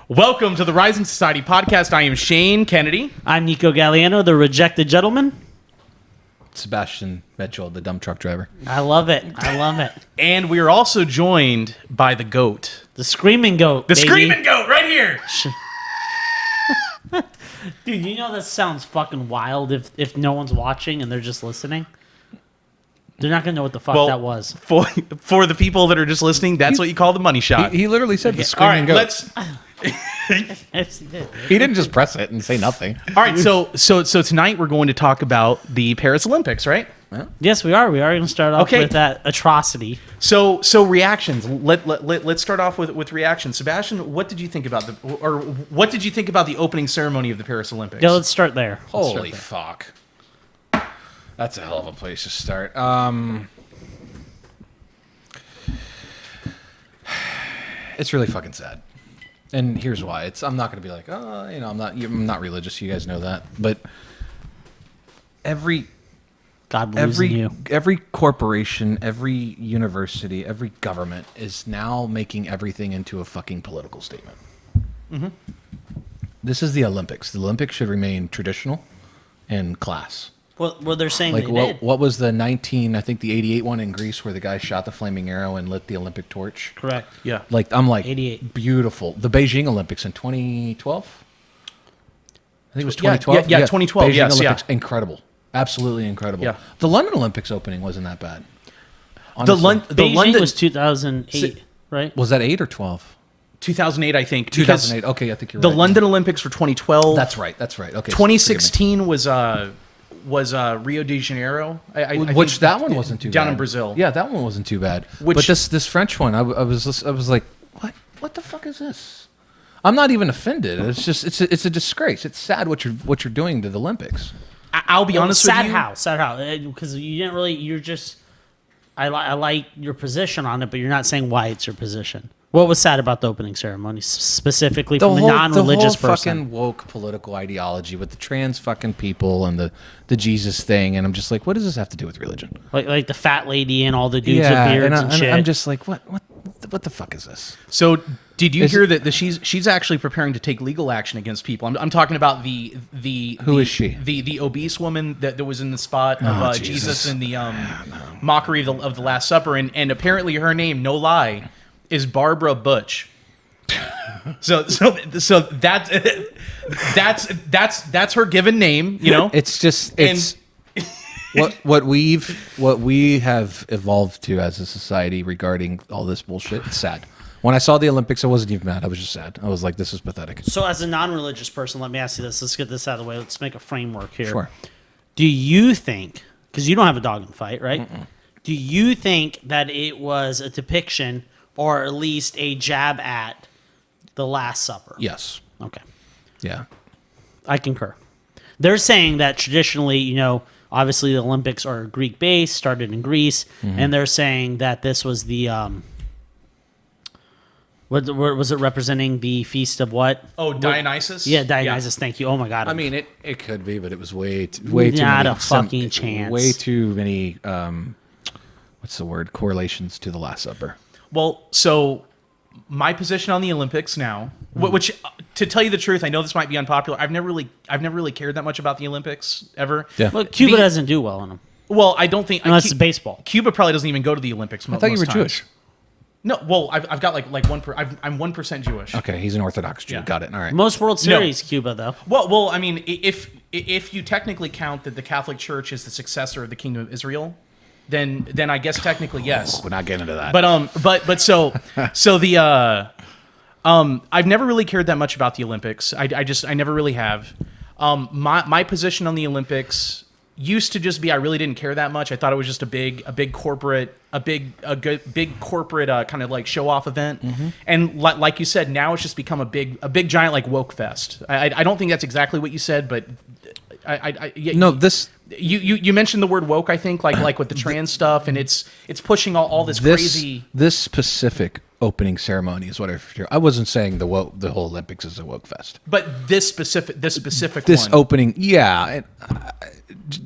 Welcome to the Rising Society podcast. I am Shane Kennedy. I'm Nico Galliano, the rejected gentleman. Sebastian Mitchell, the dump truck driver. I love it. I love it. And we are also joined by the GOAT. The screaming goat. The baby. screaming GOAT right here. Dude, you know that sounds fucking wild if no one's watching and they're just listening? They're not going to know what the fuck that was. For the people that are just listening, that's what you call the money shot. He literally said the All screaming right, goat. He He didn't just press it and say nothing. All right, so tonight we're going to talk about the Paris Olympics, right? Yes, we are. We are going to start off Okay. with that atrocity. So reactions. Let's start off with reactions. Sebastian, what did you think about the opening ceremony of the Paris Olympics? Yeah, let's start there. Holy fuck. That's a hell of a place to start. It's really fucking sad. And here's why. I'm not going to be like, I'm not religious. You guys know that. But God believes in you. every corporation, every university, every government is now making everything into a fucking political statement. Mm-hmm. This is the Olympics. The Olympics should remain traditional and class. Well, they're saying Like they did. what was the 88 one in Greece where the guy shot the flaming arrow and lit the Olympic torch? Correct. Yeah. Like I'm like 88. beautiful. The Beijing Olympics in 2012. I think it was 2012. Yeah, 2012, Beijing yes, Olympics, yeah. incredible, absolutely incredible. Yeah. The London Olympics opening wasn't that bad. The Honestly. Beijing London was 2008, right? Was that 8 or 12? 2008, I think. 2008. Okay, I think you're The right. London Olympics were 2012. That's right. Okay. 2016 was Rio de Janeiro. I Which think that one wasn't too bad. down in Brazil. Yeah, that one wasn't too bad. Which- But this French one, I was like, what the fuck is this? I'm not even offended. It's just it's a disgrace. It's sad what you're doing to the Olympics. I'll be honest with you. Sad how? Because you didn't really. You're just. I like your position on it, but you're not saying why it's your position. What was sad about the opening ceremony, specifically from a non-religious the whole person? fucking woke political ideology with the trans fucking people and the Jesus thing, and I'm just like, what does this have to do with religion? Like the fat lady and all the dudes with beards and shit. I'm just like, what the fuck is this? So did you hear that she's actually preparing to take legal action against people? I'm talking about Who is she? The obese woman that was in the spot of Jesus in the mockery of the Last Supper, and apparently her name, no lie, is Barbara Butch. So that's her given name, you know. It's just what we have evolved to as a society regarding all this bullshit. It's sad. When I saw the Olympics, I wasn't even mad. I was just sad. I was like, this is pathetic. So as a non-religious person, let me ask you this. Let's get this out of the way. Let's make a framework here. Sure. Do you think, because you don't have a dog in the fight, right? Mm-mm. Do you think that it was a depiction or at least a jab at the Last Supper? Yes. Okay. Yeah. I concur. They're saying that traditionally, obviously the Olympics are Greek-based, started in Greece, and they're saying that this was the... What was it representing? The feast of what? Oh, Dionysus? Yeah, Dionysus. Yeah. Thank you. Oh, my God. I mean, it could be, but it was way too not many... a fucking chance. Way too many, what's the word? Correlations to the Last Supper. Well, so my position on the Olympics now, which to tell you the truth, I know this might be unpopular. I've never really cared that much about the Olympics ever. Yeah. Well, Cuba doesn't do well in them. Well, I don't think... Unless it's baseball. Cuba probably doesn't even go to the Olympics most I thought you were times. Jewish. No, well, I've got like 1%. I'm 1% Jewish. Okay, he's an Orthodox Jew. Yeah. Got it. All right. Most World Series, Cuba, though. Well, I mean, if you technically count that the Catholic Church is the successor of the Kingdom of Israel, then I guess technically yes. We're not getting into that. But so the I've never really cared that much about the Olympics. I never really have. My position on the Olympics used to just be I really didn't care that much. I thought it was just a big corporate kind of like show off event. Mm-hmm. And like you said, now it's just become a big giant like woke fest. I don't think that's exactly what you said, but you mentioned the word woke. I think like with the trans stuff, and it's pushing all this crazy. This specific opening ceremony is what I wasn't saying the whole Olympics is a woke fest, but this specific this one. opening, yeah,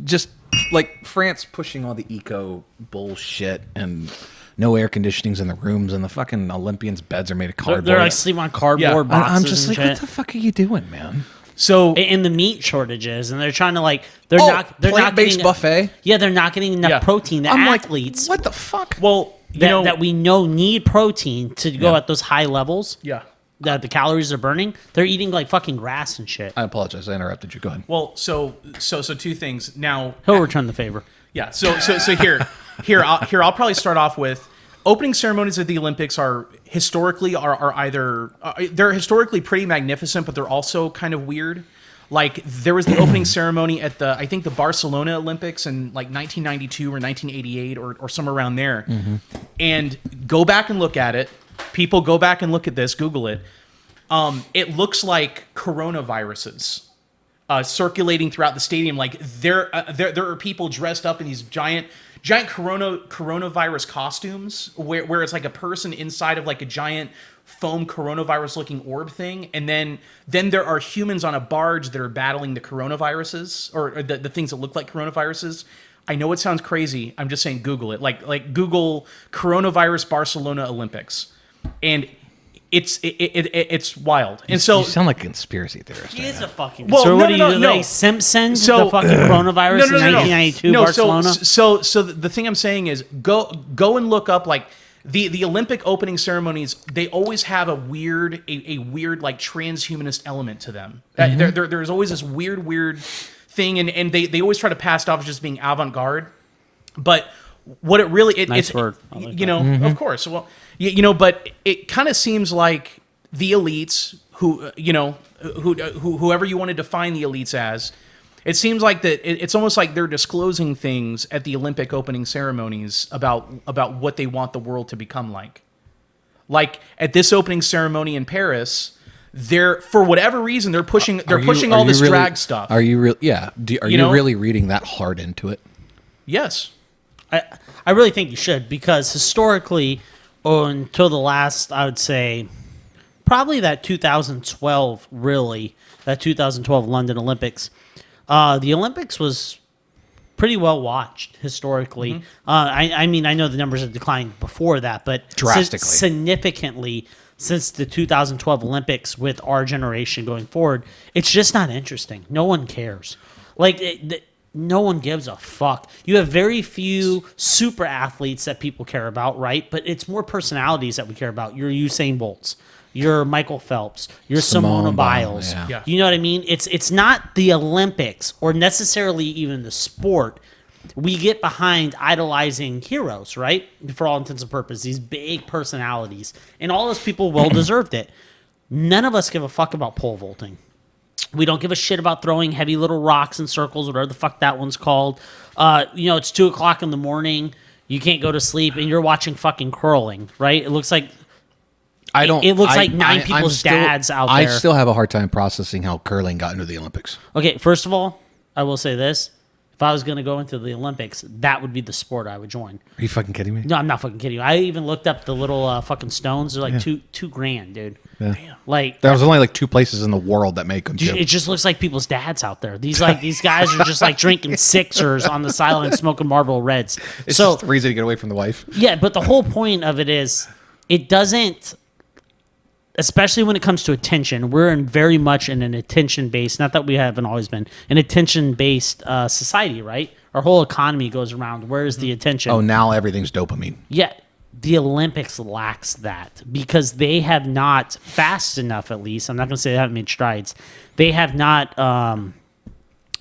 just like France pushing all the eco bullshit and no air conditionings in the rooms, and the fucking Olympians' beds are made of cardboard. They're like sleeping on cardboard Yeah. boxes. I'm just and like, shit. what the fuck are you doing, man? So And the meat shortages, and they're trying to they're not plant-based getting buffet. Yeah, they're not getting enough Yeah. protein. The I'm athletes like, what the fuck? well, you that, know, that we know need protein to go Yeah. at those high levels yeah. that the calories are burning, they're eating like fucking grass and shit. I apologize. I interrupted you. Go ahead. Well, so two things. Now, He'll return the favor. yeah. So I'll probably start off with opening ceremonies at the Olympics are historically either they're historically pretty magnificent, but they're also kind of weird. Like there was the opening ceremony at I think the Barcelona Olympics in like 1992 or 1988 or somewhere around there. And go back and look at it. People go back and look at this, Google it. It looks like coronaviruses circulating throughout the stadium. Like there are people dressed up in these giant coronavirus costumes where it's like a person inside of like a giant foam coronavirus looking orb thing, and then there are humans on a barge that are battling the coronaviruses or the things that look like coronaviruses. I know it sounds crazy. I'm just saying Google it. Like Google coronavirus Barcelona Olympics, and it's wild. And so You sound like a conspiracy theorist. He right is now. a fucking. Well, so what no, are you no. like Simpsons? So- The fucking coronavirus in 1992 No, Barcelona. So the thing I'm saying is go and look up like the Olympic opening ceremonies. They always have a weird like transhumanist element to them. There's always this weird thing, and they always try to pass it off as just being avant-garde. But what it really Nice it's word. I like you know of course but it kind of seems like the elites whoever you want to define the elites as, it seems like that it's almost like they're disclosing things at the Olympic opening ceremonies about what they want the world to become like. Like at this opening ceremony in Paris, they're for whatever reason they're pushing all this really, drag stuff. Are you really? Yeah. Are you know? really reading that hard into it? Yes. I really think you should, because historically, until the last, I would say, probably that 2012 London Olympics, the Olympics was pretty well watched historically. I mean, I know the numbers have declined before that, but Drastically. significantly since the 2012 Olympics with our generation going forward, it's just not interesting. No one cares. No one gives a fuck. You have very few super athletes that people care about, right? But it's more personalities that we care about. Your Usain Bolts, your Michael Phelps, your Simone Biles. Yeah. You know what I mean? It's not the Olympics or necessarily even the sport. We get behind idolizing heroes, right? For all intents and purposes, these big personalities. And all those people well deserved it. None of us give a fuck about pole vaulting. We don't give a shit about throwing heavy little rocks in circles, whatever the fuck that one's called. It's 2 o'clock in the morning. You can't go to sleep, and you're watching fucking curling, right? It looks like It looks like nine people's dads out I there. still have a hard time processing how curling got into the Olympics. Okay, first of all, I will say this: if I was going to go into the Olympics, that would be the sport I would join. Are you fucking kidding me? No, I'm not fucking kidding you. I even looked up the little fucking stones. They're like $2,000, dude. Yeah. Like There's only like 2 places in the world that make them. it just looks like people's dads out there. These guys are just like drinking Sixers on the sideline, smoking Marlboro Reds. It's So just the reason to get away from the wife. yeah, but the whole point of it is, it doesn't. Especially when it comes to attention, we're very much in an attention-based. Not that we haven't always been an attention-based society, right? Our whole economy goes around. Where is the attention? Oh, now everything's dopamine. Yeah, the Olympics lacks that because they have not, fast enough at least, I'm not going to say they haven't made strides, they have not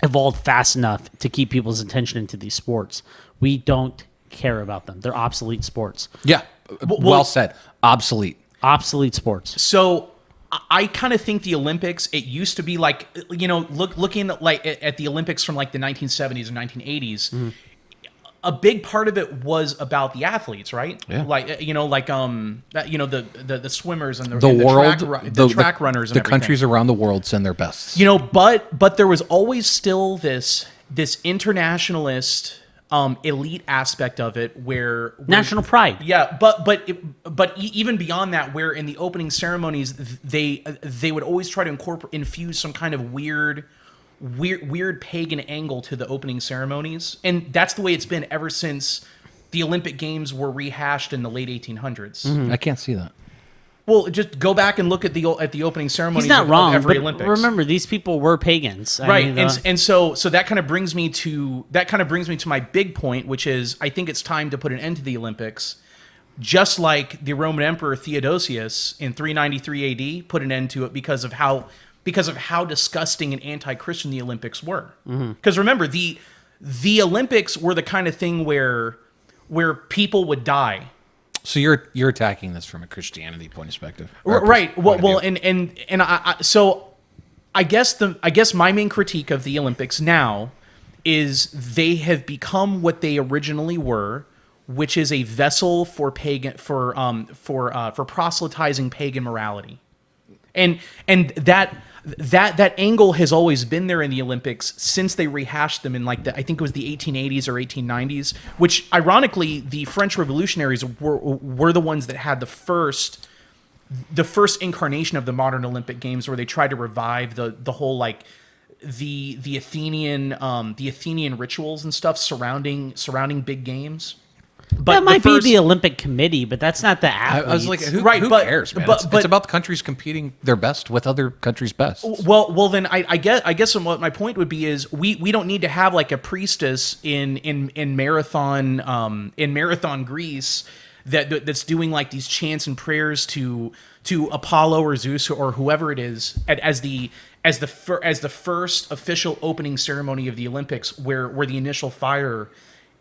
evolved fast enough to keep people's attention into these sports. We don't care about them. They're obsolete sports. Yeah. Well said. Obsolete. Obsolete sports. So I kind of think the Olympics, it used to be like, looking at the Olympics from like the 1970s or 1980s, a big part of it was about the athletes, right? Yeah. The swimmers and The world, the track runners and the everything. countries around the world send their bests. But there was always still this internationalist elite aspect of it where National pride. yeah, but even beyond that, where in the opening ceremonies they would always try to infuse some kind of weird pagan angle to the opening ceremonies, and that's the way it's been ever since the Olympic Games were rehashed in the late 1800s. I can't see that. Well, just go back and look at the opening ceremonies He's not of wrong, every but Olympics. remember, these people were pagans. I Right, mean, and so that kind of brings me to my big point, which is I think it's time to put an end to the Olympics, just like the Roman Emperor Theodosius in 393 A.D. put an end to it because of how disgusting and anti-Christian the Olympics were. Because remember, the Olympics were the kind of thing where people would die. So you're attacking this from a Christianity point of perspective, Right. Well, I guess my main critique of the Olympics now is they have become what they originally were, which is a vessel for proselytizing pagan morality, and that angle has always been there in the Olympics since they rehashed them in I think it was the 1880s or 1890s, which ironically the French revolutionaries were the ones that had the first incarnation of the modern Olympic Games, where they tried to revive the whole the Athenian rituals and stuff surrounding big games. But that might be the Olympic Committee, but that's not the athletes. I was like, who cares, man? But it's about countries competing their best with other countries' best. Well, then I guess what my point would be is we don't need to have like a priestess in marathon Greece that's doing like these chants and prayers to Apollo or Zeus or whoever it is as the first official opening ceremony of the Olympics, where the initial fire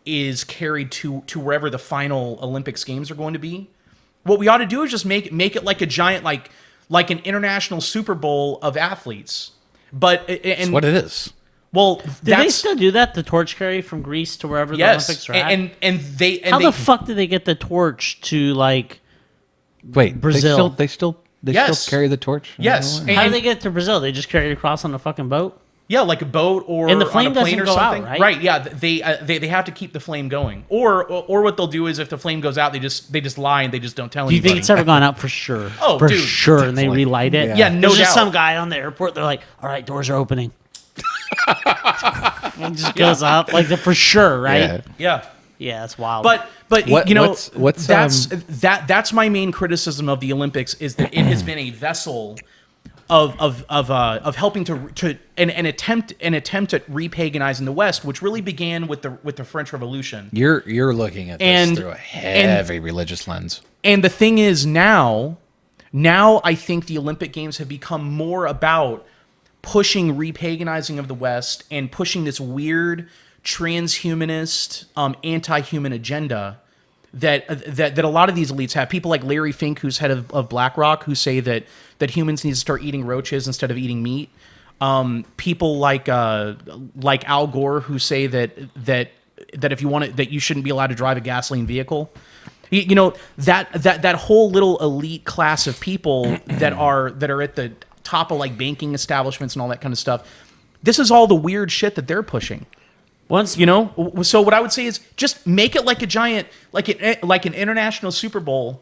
is carried to wherever the final Olympics Games are going to be. What we ought to do is just make it like a giant like an international Super Bowl of athletes. But That's what it is. Well, do they still do that? The torch carry from Greece to wherever the Olympics are at? How the fuck did they get the torch to wait, Brazil? They still Yes. carry the torch? Yes. I don't know. How did they get to Brazil? They just carried it across on a fucking boat? Yeah, like a boat or And the flame on a plane doesn't or go out, something. right? Right. Yeah, they have to keep the flame going. Or what they'll do is if the flame goes out, they just lie and they just don't tell Do you anybody. think it's ever gone out for sure? Oh, for dude, sure, and they definitely. relight it. Yeah, no There's just doubt. some guy on the airport. They're like, "All right, doors are opening." It just goes up for sure, right? Yeah. Yeah. Yeah, that's wild. But What- you know what's, that's my main criticism of the Olympics is that it has been a vessel of helping to an attempt at repaganizing the West, which really began with the French Revolution. You're looking at this And- through a heavy religious lens. And the thing is now I think the Olympic Games have become more about pushing repaganizing of the West and pushing this weird transhumanist, anti-human agenda that a lot of these elites have. People like Larry Fink, who's head of BlackRock, who say that humans need to start eating roaches instead of eating meat. People like Al Gore, who say that if you want it, that you shouldn't be allowed to drive a gasoline vehicle. You know, that whole little elite class of people that are at the top of like banking establishments and all that kind of stuff. This is all the weird shit that they're pushing. You know, so what I would say is just make it like a giant, like an international Super Bowl,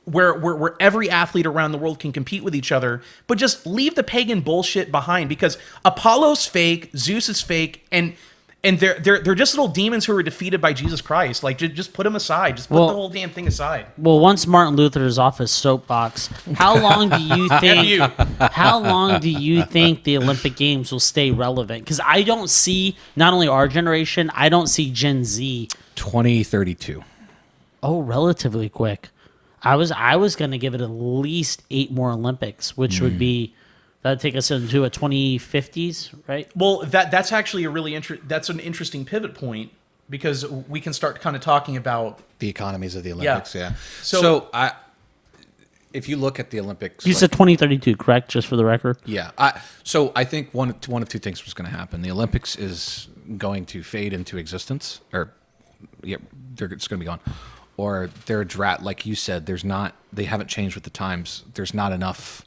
where every athlete around the world can compete with each other, but just leave the pagan bullshit behind, because Apollo's fake, Zeus is fake, and they're just little demons who were defeated by Jesus Christ. Like just put them aside. Just put the whole damn thing aside. Well, once Martin Luther is off his soapbox, how long do you think? How long do you think the Olympic Games will stay relevant? Because I don't see not only our generation, I don't see Gen Z. 2032. Oh, relatively quick. I was gonna give it at least 8 more Olympics, which would be that'd take us into a 2050s, right? Well, that's actually that's an interesting pivot point, because we can start kind of talking about The economies of the Olympics, yeah. So If you look at the Olympics, You said 2032, correct? Just for the record. yeah. So I think one of two things was going to happen. The Olympics is going to fade into existence, or it's going to be gone, or they're like you said. They haven't changed with the times. There's not enough.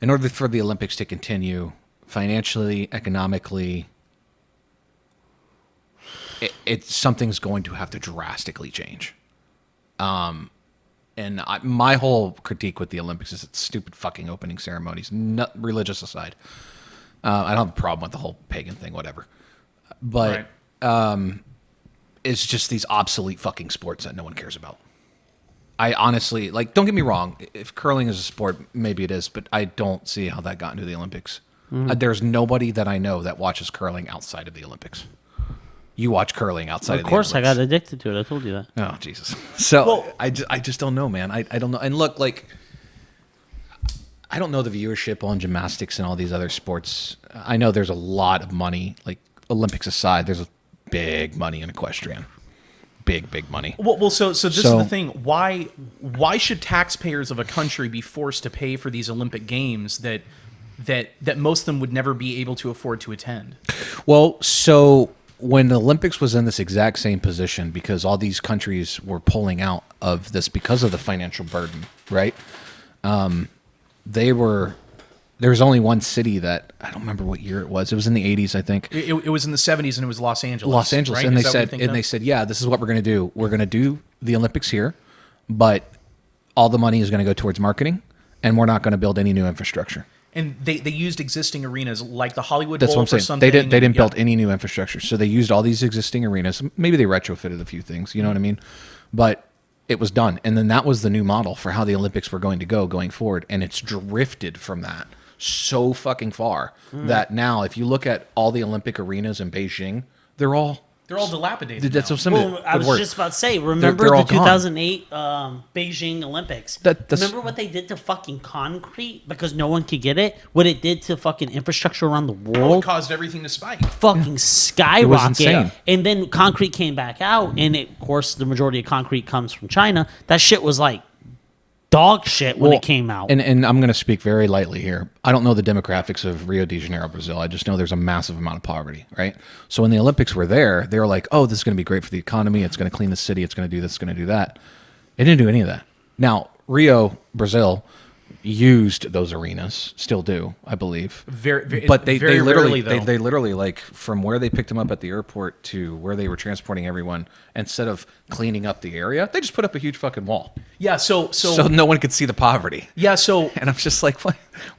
In order for the Olympics to continue financially, economically, something's going to have to drastically change. My whole critique with the Olympics is it's stupid fucking opening ceremonies, religious aside. I don't have a problem with the whole pagan thing, whatever. But right. is just these obsolete fucking sports that no one cares about. I honestly, like, don't get me wrong. If curling is a sport, maybe it is, but I don't see how that got into the Olympics. There's nobody that I know that watches curling outside of the Olympics. You watch curling outside of the Olympics. Of course, I got addicted to it. I told you that. Oh, Jesus. So Well- I just don't know, man. I don't know. And look, like, I don't know the viewership on gymnastics and all these other sports. I know there's a lot of money, like Olympics aside, there's big money in equestrian. Big money. Well, so this is the thing. Why should taxpayers of a country be forced to pay for these Olympic Games that most of them would never be able to afford to attend? Well, so when the Olympics was in this exact same position, because all these countries were pulling out of this because of the financial burden, right? There was only one city that, I don't remember what year it was. It was in the 80s, I think. It was in the 70s, and it was Los Angeles. Los Angeles, right? and Is they that what you're thinking of? said, yeah, this is what we're going to do. We're going to do the Olympics here, but all the money is going to go towards marketing, and we're not going to build any new infrastructure. And they used existing arenas like the Hollywood That's Bowl what I'm for saying. something. They didn't Yeah. build any new infrastructure, so they used all these existing arenas. Maybe they retrofitted a few things. You know what I mean? But it was done, and then that was the new model for how the Olympics were going to go going forward, and it's drifted from that so fucking far that now, if you look at all the Olympic arenas in Beijing, they're all dilapidated. That's now. what some. Well, I was just about to say, remember they're the all gone. 2008 Beijing Olympics? That's- Remember what they did to fucking concrete because no one could get it? What it did to fucking infrastructure around the It world? caused everything to spike. Fucking skyrocket. insane. And then concrete came back out, and of course, the majority of concrete comes from China. That shit was like dog shit when Well, it came out. And I'm going to speak very lightly here. I don't know the demographics of Rio de Janeiro, Brazil. I just know there's a massive amount of poverty, right? So when the Olympics were there, they were like, oh, this is going to be great for the economy. It's going to clean the city. It's going to do this. It's going to do that. It didn't do any of that. Now, Rio, Brazil used those arenas, still do, I believe. But they very literally rarely, though. they literally, like, from where they picked them up at the airport to where they were transporting everyone, instead of cleaning up the area, they just put up a huge fucking wall. Yeah. So No one could see the poverty. yeah. So And I'm just like,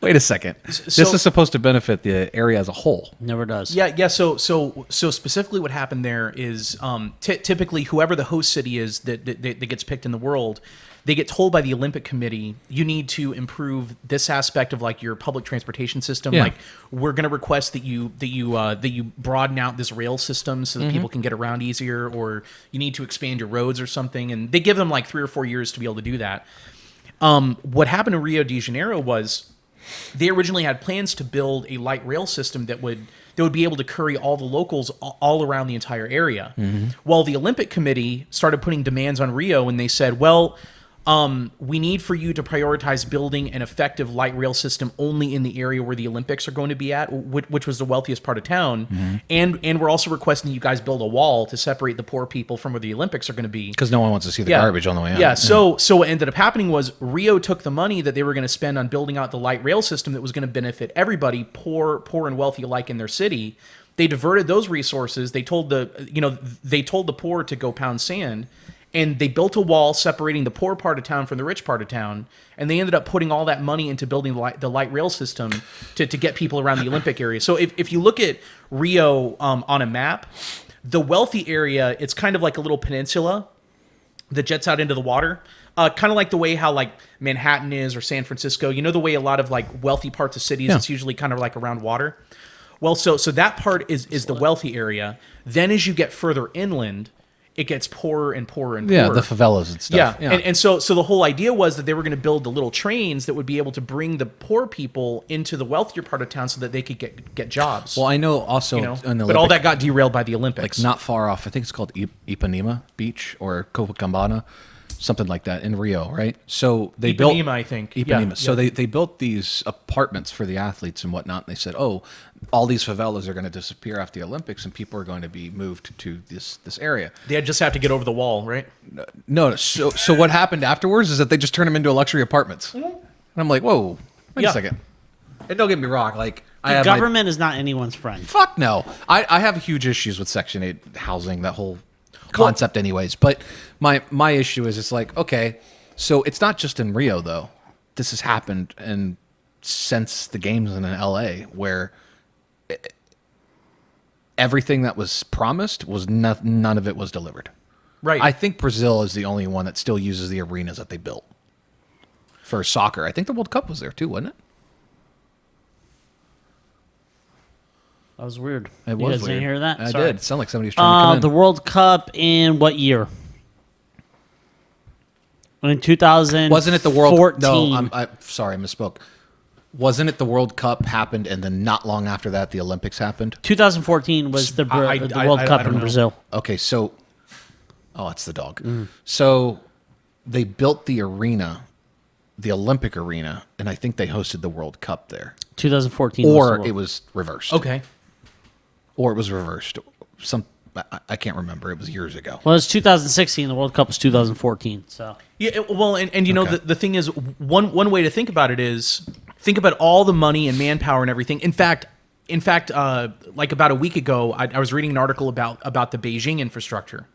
wait a second. So- This is supposed to benefit the area as a whole. Never does. yeah. So specifically, what happened there is typically whoever the host city is that gets picked in the world, they get told by the Olympic Committee, you need to improve this aspect of like your public transportation system. Yeah. Like we're going to request that you broaden out this rail system so that people can get around easier, or you need to expand your roads or something. And they give them like 3 or 4 years to be able to do that. What happened in Rio de Janeiro was they originally had plans to build a light rail system that would be able to carry all the locals all around the entire area. Well, the Olympic Committee started putting demands on Rio, and they said, well, we need for you to prioritize building an effective light rail system only in the area where the Olympics are going to be at, which was the wealthiest part of town. And we're also requesting you guys build a wall to separate the poor people from where the Olympics are going to be. Because no one wants to see the garbage on the way out. Yeah. So what ended up happening was Rio took the money that they were going to spend on building out the light rail system that was going to benefit everybody, poor and wealthy alike in their city. They diverted those resources. They told the poor to go pound sand. And they built a wall separating the poor part of town from the rich part of town, and they ended up putting all that money into building the light rail system to get people around the Olympic area. So if you look at Rio on a map, the wealthy area, it's kind of like a little peninsula that jets out into the water, kind of like the way how like Manhattan is or San Francisco. You know the way a lot of like wealthy parts of cities, it's usually kind of like around water. Well, so that part is the wealthy area. Then as you get further inland, it gets poorer and poorer and poorer. Yeah, the favelas and stuff. Yeah. And so the whole idea was that they were going to build the little trains that would be able to bring the poor people into the wealthier part of town so that they could get jobs. Well, I know also, in the but all Olympic- that got derailed by the Olympics. like not far off, I think it's called Ipanema Beach or Copacabana, something like that in Rio, right? So they built Ipanema, I think. Ipanema. Yeah, So yeah. they built these apartments for the athletes and whatnot. And they said, oh, all these favelas are going to disappear after the Olympics, and people are going to be moved to this area. They just have to get over the wall, right? No, so what happened afterwards is that they just turned them into luxury apartments. And I'm like, whoa, wait Yeah. a second. And don't get me wrong, like I The have government is not anyone's friend. fuck no. I have huge issues with Section 8 housing, that whole concept anyways. But my issue is it's like, okay, so it's not just in Rio though. This has happened and since the games in LA where everything that was promised was none of it was delivered. Right. I think Brazil is the only one that still uses the arenas that they built for soccer. I think the World Cup was there too, wasn't it? That was weird. It You was guys weird. didn't hear that? I Sorry. did. It sounded like somebody was trying to come in. The World Cup in what year? In 2014. Wasn't it the World? No, I'm sorry, I misspoke. Wasn't it the World Cup happened, and then not long after that, the Olympics happened? 2014 was the World Cup don't in know. Brazil. Okay, so, it's the dog. So they built the arena, the Olympic arena, and I think they hosted the World Cup there. 2014. Or it was reversed. Okay. Or it was reversed. I can't remember. It was years ago. Well, it's 2016. The World Cup was 2014. So Yeah, well, and you know, Okay. the thing is, one way to think about it is think about all the money and manpower and everything. In fact, like about a week ago, I was reading an article about the Beijing infrastructure,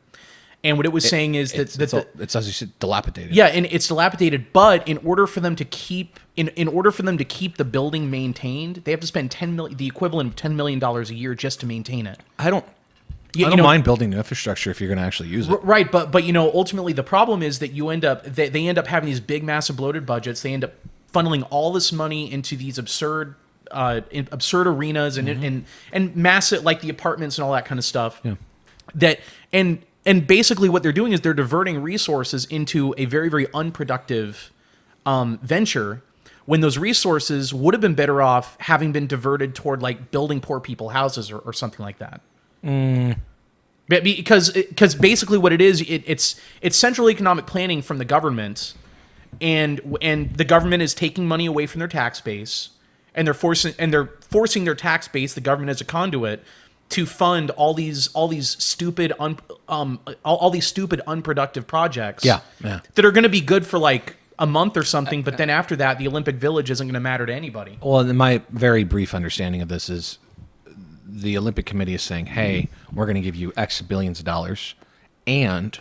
and what it was saying is that It's as you said, dilapidated. yeah, and it's dilapidated. But in order for them to keep in order for them to keep the building maintained, they have to spend the equivalent of $10 million a year just to maintain it. I don't You know, mind building new infrastructure if you're going to actually use it. Right, but you know, ultimately the problem is that you end up they end up having these big, massive, bloated budgets. They end up funneling all this money into these absurd arenas and massive, like the apartments and all that kind of stuff. Yeah. That and basically what they're doing is they're diverting resources into a very, very unproductive venture, when those resources would have been better off having been diverted toward like building poor people houses or something like that. Because basically what it is, it's central economic planning from the government, and the government is taking money away from their tax base, and they're forcing their tax base, the government as a conduit, to fund all these stupid unproductive projects. Yeah. That are going to be good for like a month or something, but then after that, the Olympic Village isn't going to matter to anybody. Well, and my very brief understanding of this is the Olympic Committee is saying, hey, we're going to give you X billions of dollars, and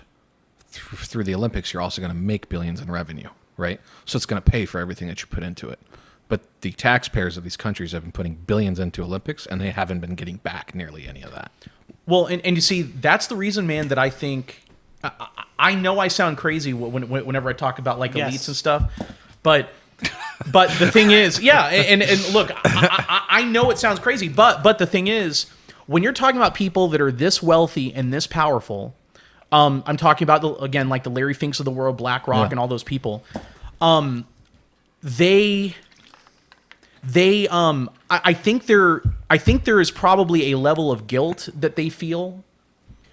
through the Olympics, you're also going to make billions in revenue, right? So it's going to pay for everything that you put into it. But the taxpayers of these countries have been putting billions into Olympics, and they haven't been getting back nearly any of that. Well, and you see, that's the reason, man, that I think... I know I sound crazy whenever I talk about like elites and stuff, but the thing is, yeah, and look, I know it sounds crazy, but the thing is, when you're talking about people that are this wealthy and this powerful, I'm talking about again like the Larry Finks of the world, BlackRock, and all those people, I think there is probably a level of guilt that they feel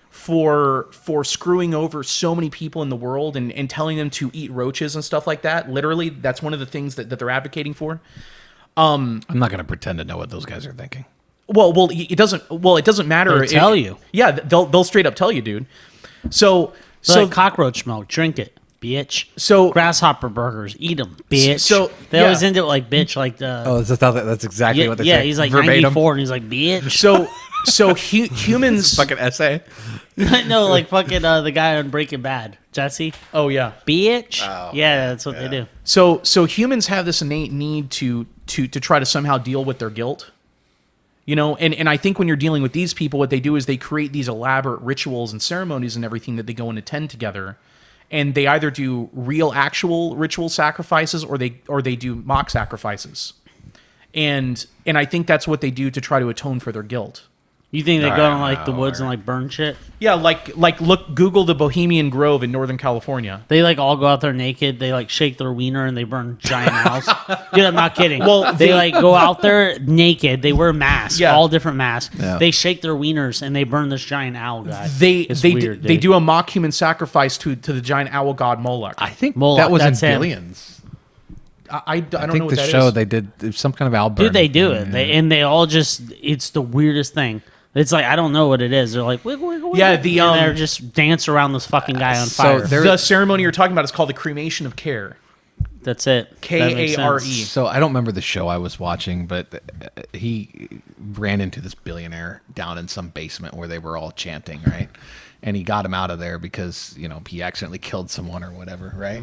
for screwing over so many people in the world and telling them to eat roaches and stuff like that. Literally, that's one of the things that they're advocating for. I'm not going to pretend to know what those guys are thinking. Well, it doesn't matter. They'll tell you. Yeah, they'll straight up tell you, dude. So like cockroach milk, drink it, bitch. So grasshopper burgers, eat them, bitch. So they always end it like bitch, like the. Oh, that's exactly what they say. Yeah, he's like verbatim. 94, and he's like bitch. So humans. Fucking essay. No, like fucking the guy on Breaking Bad, Jesse. Oh yeah, bitch. Yeah, that's what they do. So humans have this innate need to try to somehow deal with their guilt. You know, and I think when you're dealing with these people, what they do is they create these elaborate rituals and ceremonies and everything that they go and attend together. And they either do real actual ritual sacrifices or they do mock sacrifices. And I think that's what they do to try to atone for their guilt. You think they go in like the woods and like burn shit? Yeah, like Google the Bohemian Grove in Northern California. They like all go out there naked. They like shake their wiener and they burn giant owls. Dude, I'm not kidding. Well, they like go out there naked. They wear masks, all different masks. Yeah. They shake their wieners and they burn this giant owl guy. They do a mock human sacrifice to the giant owl god Moloch. I think Moloch, that was in him. Billions. I don't think know what the that show is. they did some kind of owl burn. Dude, they do it. They all just, it's the weirdest thing. It's like, I don't know what it is. They're like, wiggle, wiggle, wiggle. Yeah, and they're just dance around this fucking guy on fire. The ceremony you're talking about is called the cremation of care. That's it. Kare. So I don't remember the show I was watching, but he ran into this billionaire down in some basement where they were all chanting, right? And he got him out of there because, you know, he accidentally killed someone or whatever, right?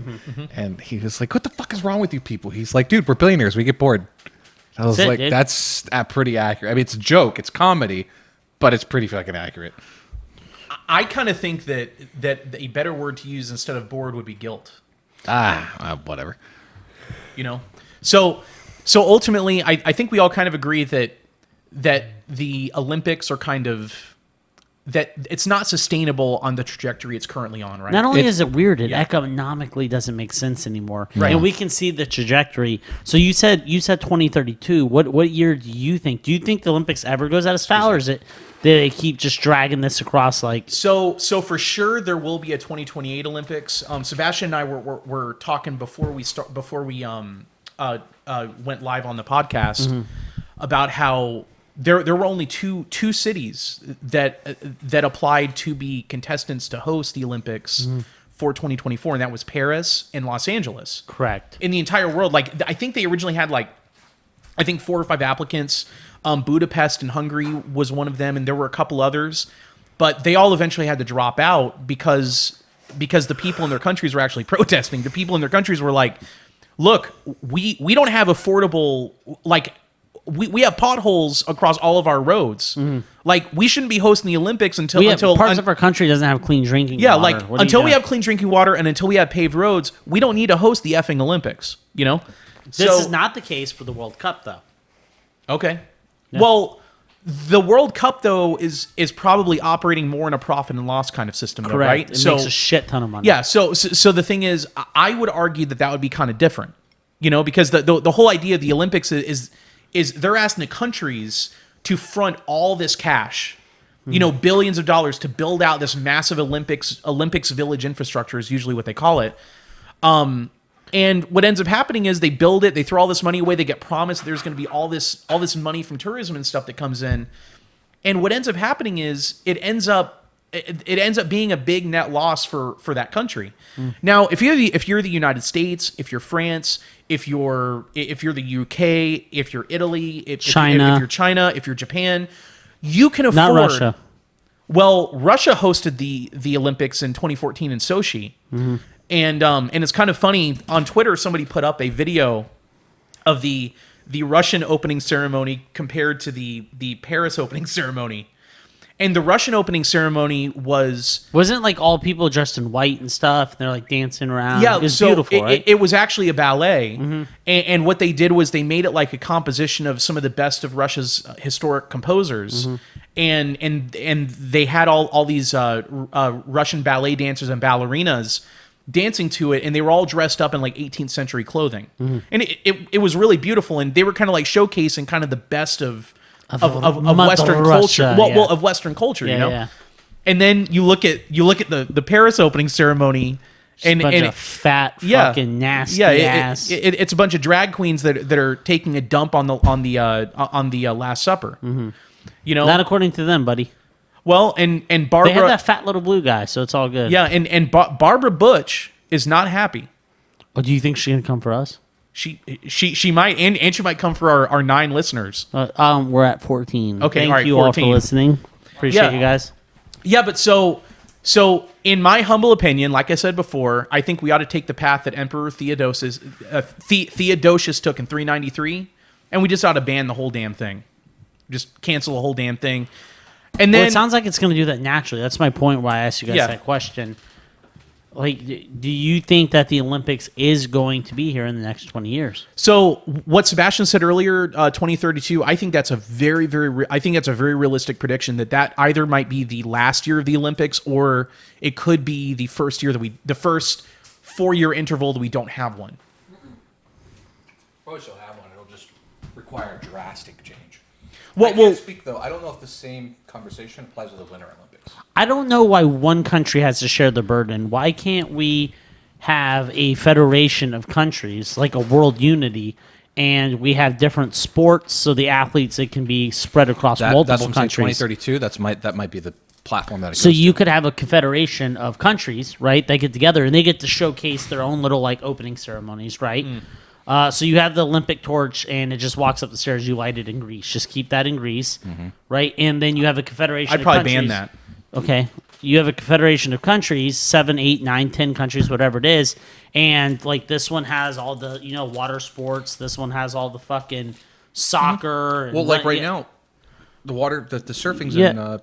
And he was like, what the fuck is wrong with you people? He's like, dude, we're billionaires. We get bored. I was like, that's pretty accurate. I mean, it's a joke. It's comedy. but it's pretty fucking accurate. I kind of think that a better word to use instead of bored would be guilt. Whatever. You know, so ultimately, I think we all kind of agree that the Olympics are kind of that it's not sustainable on the trajectory it's currently on, right? Not only is it weird, it economically doesn't make sense anymore. Right. And we can see the trajectory. So you said 2032. What year do you think? Do you think the Olympics ever goes out of style, or is it they keep just dragging this across like? So for sure there will be a 2028 Olympics. Sebastian and I were talking before we went live on the podcast about how there were only two cities that applied to be contestants to host the Olympics for 2024, and that was Paris and Los Angeles. Correct. In the entire world, like I think they originally had 4 or 5 applicants. Budapest and Hungary was one of them, and there were a couple others, but they all eventually had to drop out because the people in their countries were actually protesting. The people in their countries were like, "Look, we don't have affordable We have potholes across all of our roads. Like, we shouldn't be hosting the Olympics until parts of our country doesn't have clean drinking water. Yeah, like until we have clean drinking water and until we have paved roads, we don't need to host the effing Olympics. You know, this is not the case for the World Cup, though. Okay, well, the World Cup though is probably operating more in a profit and loss kind of system, though, right? It makes a shit ton of money. Yeah, so the thing is, I would argue that would be kind of different, you know, because the whole idea of the Olympics is they're asking the countries to front all this cash, you know, billions of dollars to build out this massive Olympics village infrastructure is usually what they call it. And what ends up happening is they build it, they throw all this money away, they get promised there's going to be all this money from tourism and stuff that comes in. And what ends up happening is it ends up being a big net loss for that country. Now, if you're the United States, if you're France, if you're the UK, if you're Italy, if you're China, if you're Japan, you can afford. Not Russia. Well, Russia hosted the Olympics in 2014 in Sochi, and it's kind of funny. On Twitter, somebody put up a video of the Russian opening ceremony compared to the Paris opening ceremony. And the Russian opening ceremony wasn't like all people dressed in white and stuff, and they're like dancing around. Yeah, it was beautiful, right? It was actually a ballet, and what they did was they made it like a composition of some of the best of Russia's historic composers, and they had all these Russian ballet dancers and ballerinas dancing to it, and they were all dressed up in like 18th century clothing, and it was really beautiful, and they were kind of like showcasing kind of the best of Western Russia, culture. Well, of Western culture, you know. Yeah. And then you look at the Paris opening ceremony, and of fat, fucking nasty ass. It's a bunch of drag queens that are taking a dump on the Last Supper. You know, not according to them, buddy. Well, and Barbara, they had that fat little blue guy, so it's all good. Yeah, and Barbara Butch is not happy. Oh, do you think she's gonna come for us? She might, and she might come for our 9 listeners. We're at 14. Okay, thank all right, you 14. all for listening. Appreciate you guys. Yeah, but so in my humble opinion, like I said before, I think we ought to take the path that Emperor Theodosius took in 393, and we just ought to ban the whole damn thing. Just cancel the whole damn thing. And then it sounds like it's going to do that naturally. That's my point why I asked you guys that question. Like, do you think that the Olympics is going to be here in the next 20 years? So what Sebastian said earlier, 2032, I think that's a very realistic prediction that either might be the last year of the Olympics, or it could be the first 4-year interval that we don't have one. Probably still have one. It'll just require a drastic change. Well, I can't speak though. I don't know if the same conversation applies to the Winter Olympics. I don't know why one country has to share the burden. Why can't we have a federation of countries, like a world unity, and we have different sports so the athletes, it can be spread across multiple countries? 2032, that might be the platform that it so goes you to. could have a confederation of countries, right? They get together and they get to showcase their own little like opening ceremonies, right? So you have the Olympic torch, and it just walks up the stairs. You light it in Greece. Just keep that in Greece, right? And then you have a confederation. I'd probably ban that. Okay, you have a confederation of countries, 7, 8, 9, 10 countries, whatever it is, and like this one has all the water sports. This one has all the fucking soccer. Well, like right now, The water, the surfing's Yeah. in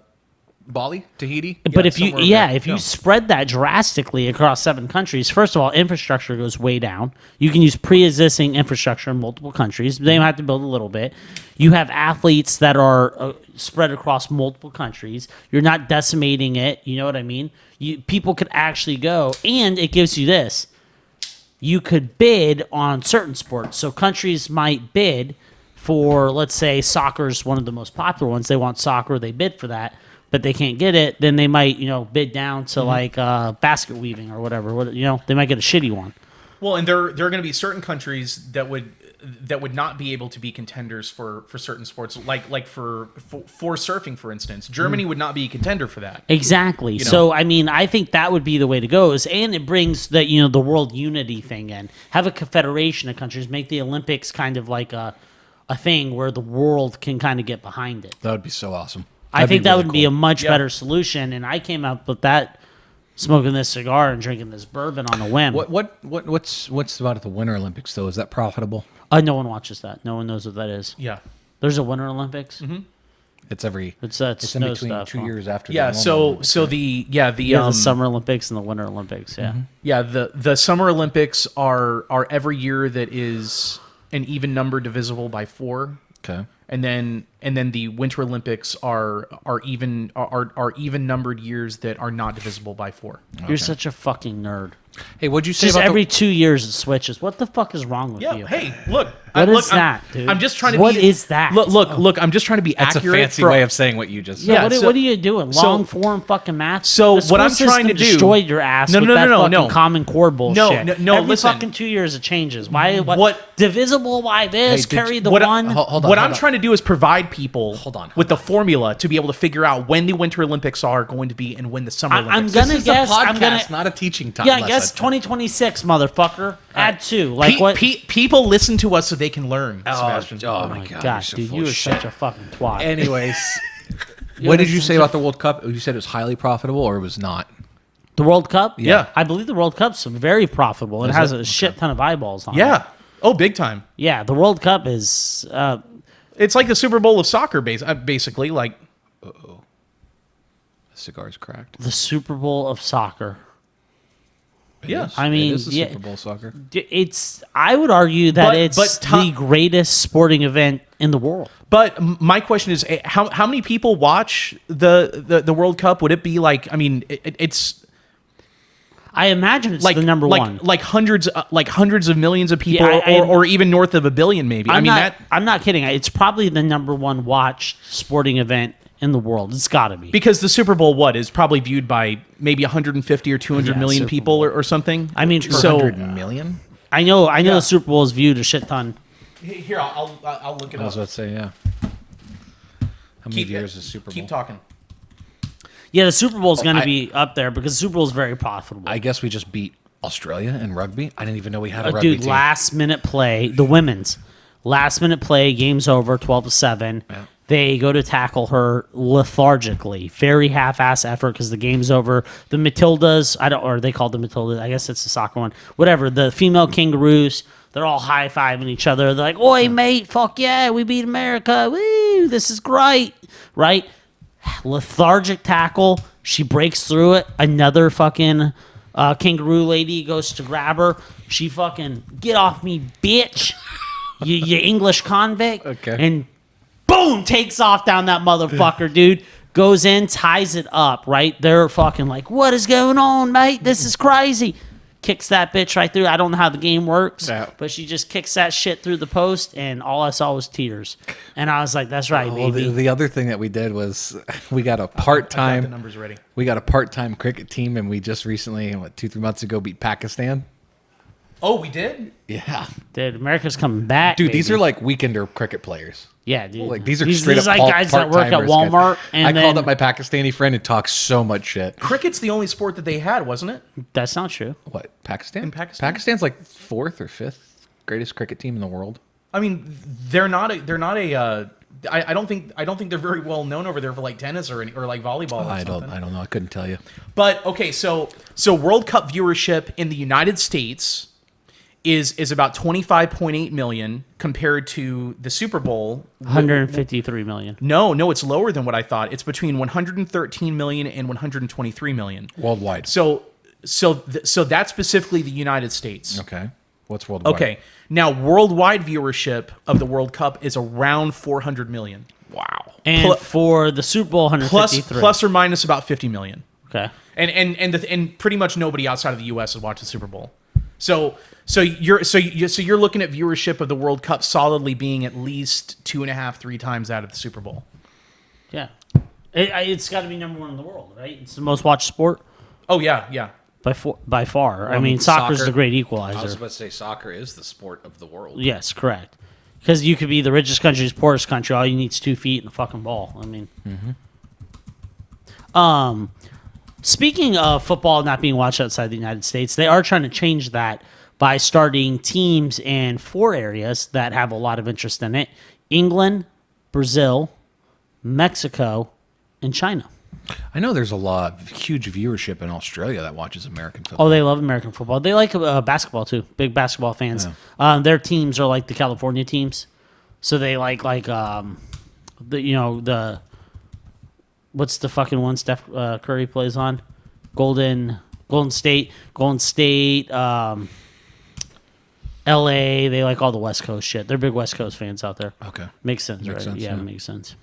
Bali, Tahiti. But if somewhere you, there. if you spread that drastically across 7 countries, first of all, infrastructure goes way down. You can use pre-existing infrastructure in multiple countries. They have to build a little bit. You have athletes that are spread across multiple countries. You're not decimating it. You know what I mean? People could actually go, and it gives you this. You could bid on certain sports. So countries might bid for, let's say, soccer's one of the most popular ones. They want soccer, they bid for that, but they can't get it. Then they might, bid down to like basket weaving or whatever. They might get a shitty one. Well, and there are going to be certain countries that would not be able to be contenders for certain sports, like for surfing, for instance. Germany would not be a contender for that. Exactly. So, I mean, I think that would be the way to go. And it brings the world unity thing in. Have a confederation of countries. Make the Olympics kind of like a thing where the world can kind of get behind it. That would be so awesome. I think that would be a cool. much better solution. And I came up with that, smoking this cigar and drinking this bourbon on a whim. What's about the Winter Olympics though? Is that profitable? No one watches that. No one knows what that is. Yeah. There's a Winter Olympics. Mm-hmm. It's every. It's in snow between stuff. 2 years after. Yeah. the So Olympics, so right? The Summer Olympics and the Winter Olympics. Yeah. Yeah, the Summer Olympics are every year that is an even number divisible by 4. Okay. And then the Winter Olympics are even numbered years that are not divisible by 4. You're such a fucking nerd. Hey, what'd you say Just about every 2 years it switches. What the fuck is wrong with Yeah. you? Hey, look. What look, is that, dude? I'm just trying to. What is that? Look. I'm just trying to be That's accurate. a fancy for- way of saying what you just said. Yeah, Yeah, what are you doing? Long form fucking math? So The school what I'm trying to system do- destroyed your ass No, with no, that no, no, fucking no. Common Core bullshit. no, Every listen. fucking 2 years it changes. Why? What- divisible? Why this? Hey, did Carry you- the What, one. Hold on, what hold I'm on. trying to do is provide people Hold on. with the formula to be able to figure out when the Winter Olympics are going to be and when the Summer I'm Olympics. gonna This is guess. a podcast, I'm gonna. not a teaching time. Yeah, I lesson. guess 2026, motherfucker. Add 2. Like what? People listen to us so they can learn. Sebastian. Oh Oh my my god, god, you're so dude, full you of are shit. such a fucking twat. Anyways, what did you say about the World Cup? You said it was highly profitable, or it was not? The World Cup? Yeah. I believe the World Cup's very profitable. It Is has it? a shit ton of eyeballs on it. Yeah. Oh, big time. Yeah, the World Cup is It's like the Super Bowl of soccer, basically. Like, The cigar's cracked. the Super Bowl of soccer. It Yeah. is. I mean, it is the yeah. Super Bowl soccer. It's. I would argue that But- it's but the greatest sporting event in the world. but my question is, how many people watch the World Cup? Would it be like? I mean, it's I imagine it's like the number like, one. like hundreds of millions of people, Yeah, or even north of a billion, maybe. I'm not kidding. It's probably the number one watched sporting event in the world. It's got to be. because the Super Bowl is probably viewed by maybe 150 or 200 Yeah, million Super people or something. I mean, so 100 million? I know Yeah. the Super Bowl is viewed a shit ton. here I'll look it I was up. about to say, yeah. How many viewers is Super Bowl? Keep talking. Yeah, the Super Bowl is going to I- be up there because the Super Bowl is very profitable. I guess we just beat Australia in rugby. I didn't even know we had a rugby Dude, team. last minute play, the women's last minute play, game's over, 12-7. Yeah. They go to tackle her lethargically, very half-ass effort because the game's over. The Matildas, or they call the Matildas. I guess it's the soccer one. Whatever. The female kangaroos, they're all high-fiving each other. They're like, "Oi, mate! Fuck yeah, we beat America! Woo! This is great!" Right? Lethargic tackle. She breaks through it. Another fucking kangaroo lady goes to grab her. She fucking, "Get off me, bitch! you English convict!" Okay. And boom, takes off down that motherfucker, dude. Goes in, ties it up, right? They're fucking like, "What is going on, mate? This is crazy." Kicks that bitch right through. I don't know how the game works, Yeah. but she just kicks that shit through the post, and all I saw was tears. And I was like, "That's right, Well, baby." the other thing that we did was we got a I got the part-time numbers ready. cricket team, and we just recently, 2-3 months ago, beat Pakistan. Oh, we did? Yeah, Dude, America's coming back, dude, these baby. are like weekender cricket players. Yeah, dude. Like these are these straight are up like guys that work at part-timers, Walmart. guys. And I then, called up my Pakistani friend and talked so much shit. Cricket's the only sport that they had, wasn't it? That's not true. What, Pakistan? In Pakistan? Pakistan's like 4th or 5th greatest cricket team in the world. I mean, they're not a. I don't think they're very well known over there for like tennis or like volleyball. Or I something. don't know. I couldn't tell you. But okay, so World Cup viewership in the United States is about 25.8 million compared to the Super Bowl. 153 million. No, it's lower than what I thought. It's between 113 million and 123 million Worldwide. So that's specifically the United States. Okay. What's worldwide? Okay. Now, worldwide viewership of the World Cup is around 400 million. Wow. And for the Super Bowl, 153. Plus or minus about 50 million. Okay. And pretty much nobody outside of the U.S. has watched the Super Bowl. So you're looking at viewership of the World Cup solidly being at least 2.5-3 times that of the Super Bowl. Yeah. It's got to be number one in the world, right? It's the most watched sport. Oh yeah. By far. I mean, soccer's the great equalizer. I was about to say soccer is the sport of the world. Yes, correct. Because you could be the richest country, the poorest country. All you need is 2 feet and a fucking ball. I mean, speaking of football not being watched outside the United States, they are trying to change that by starting teams in 4 areas that have a lot of interest in it: England, Brazil, Mexico, and China. I know there's a huge viewership in Australia that watches American football. Oh, they love American football. They like basketball too. Big basketball fans. Yeah. Their teams are like the California teams, so they like the what's the fucking one Steph Curry plays on? Golden State. L.A. They like all the West Coast shit. They're big West Coast fans out there. Okay. Makes sense, Makes right? sense, Yeah, yeah. it makes sense.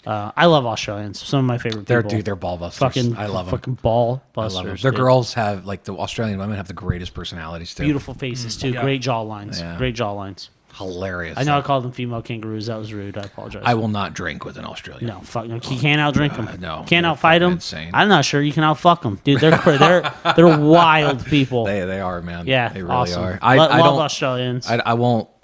I love Australians. Some of my favorite people. They're ball busters. Fucking, I love them. Fucking ball I love them. busters. Their dude. girls have, like, the Australian women have the greatest personalities too. Beautiful faces too. Yeah. Great jawlines. Yeah. Great jawlines. Hilarious. I know I called them female kangaroos. That was rude. I apologize. I will not drink with an Australian. No, fuck no. You can't outdrink them. no, Can't they're outfight fucking them. insane. I'm not sure you can outfuck them, dude. They're wild people. They are, man. Yeah, they really awesome. are. Love don't. Australians.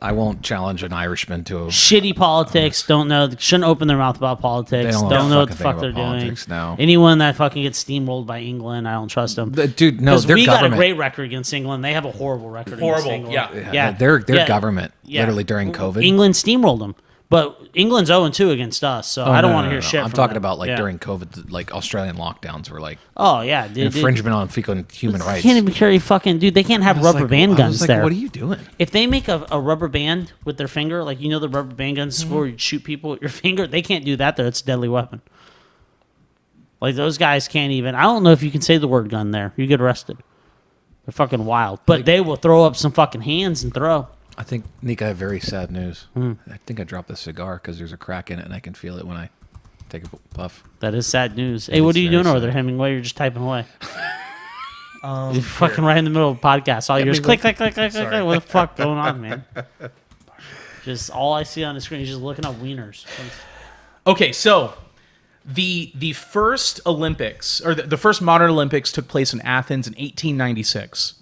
I won't challenge an Irishman to. Shitty politics. Don't know. Shouldn't open their mouth about politics. They don't Don't know know what the fucking fuck thing they're about doing. politics, no. Anyone that fucking gets steamrolled by England, I don't trust them. Dude, no, Because their we government. got a great record against England. They have a horrible record against England. Yeah. Their Yeah. government, Yeah. literally during COVID. England steamrolled them. But England's 0-2 against us, so I don't want to hear shit I'm from talking them. about like Yeah. during COVID, like Australian lockdowns were like Oh, yeah. Dude, infringement on human They rights. can't even carry fucking... Dude, they can't have rubber band guns there. What are you doing? If they make a rubber band with their finger, like the rubber band guns where you shoot people with your finger, they can't do that there. It's a deadly weapon. Like, those guys can't even... I don't know if you can say the word gun there. You get arrested. They're fucking wild. But they will throw up some fucking hands and throw. I think, Nico, I have very sad news. Hmm. I think I dropped the cigar because there's a crack in it and I can feel it when I take a puff. That is sad news. Hey, what are you very doing over sad. there, Hemingway? You're just typing away. You're fucking right in the middle of a podcast. All yours. Click, click, click, click, click, click. What the fuck going on, man? Just all I see on the screen is just looking up wieners. Okay, so the first Olympics, or the first modern Olympics, took place in Athens in 1896.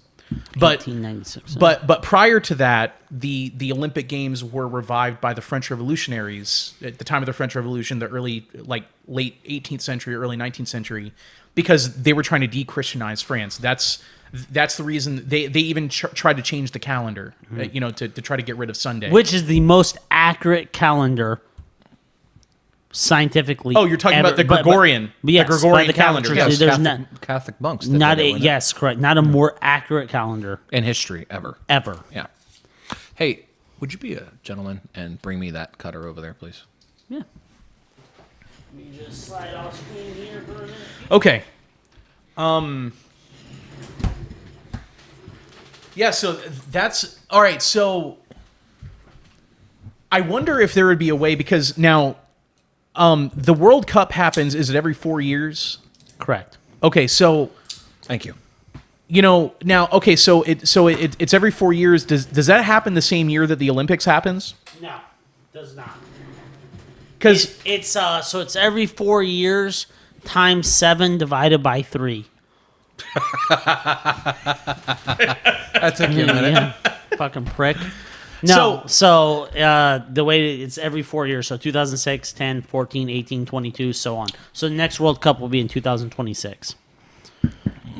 But 1896. but prior to that, the Olympic Games were revived by the French Revolutionaries at the time of the French Revolution, the late 18th century, early 19th century, because they were trying to de-Christianize France. That's the reason they even tried to change the calendar, to try to get rid of Sunday. Which is the most accurate calendar scientifically. Oh, you're talking about the Gregorian, yes, the Gregorian by the calendar. Catholic Church. Yes, There's Catholic monks. not a yes, correct. Not a more accurate calendar in history ever. Yeah. Hey, would you be a gentleman and bring me that cutter over there, please? Yeah. Let me just slide off screen here for a minute. Okay. Yeah, so that's all right. So I wonder if there would be a way, because now the World Cup happens, is it every 4 years? Correct. Okay, so Thank you. now so it's every 4 years. Does that happen the same year that the Olympics happens? No, does not. Because It's so it's every 4 years times 7 divided by 3. That took you a minute. Yeah. Fucking prick. No, so the way it's every 4 years, so 2006, 10, 14, 18, 22, so on. So the next World Cup will be in 2026.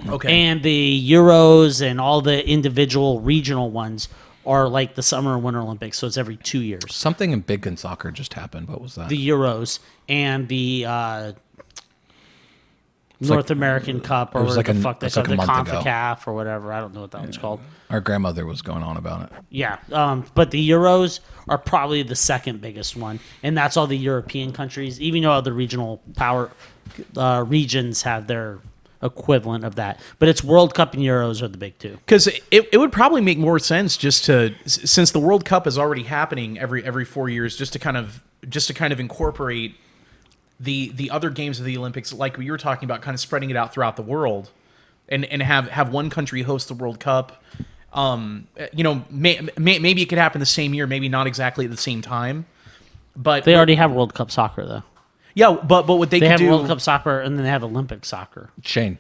okay, And the Euros and all the individual regional ones are like the Summer and Winter Olympics, so it's every 2 years. Something in big in soccer just happened. What was that? The Euros and the North American Cup or it was whatever like the fuck they it's call like it, a the month ago. CONCACAF or whatever. I don't know what that one's called. Our grandmother was going on about it. Yeah, but the Euros are probably the second biggest one, and that's all the European countries. Even though other regional power regions have their equivalent of that, but it's World Cup and Euros are the big two. Because it would probably make more sense just to, since the World Cup is already happening every 4 years, just to kind of incorporate the other games of the Olympics, like we were talking about, kind of spreading it out throughout the world, and have one country host the World Cup. Maybe it could happen the same year, maybe not exactly at the same time, but They already have World Cup soccer though. yeah. But what they They could have do, World Cup soccer and then they have Olympic soccer. Shane,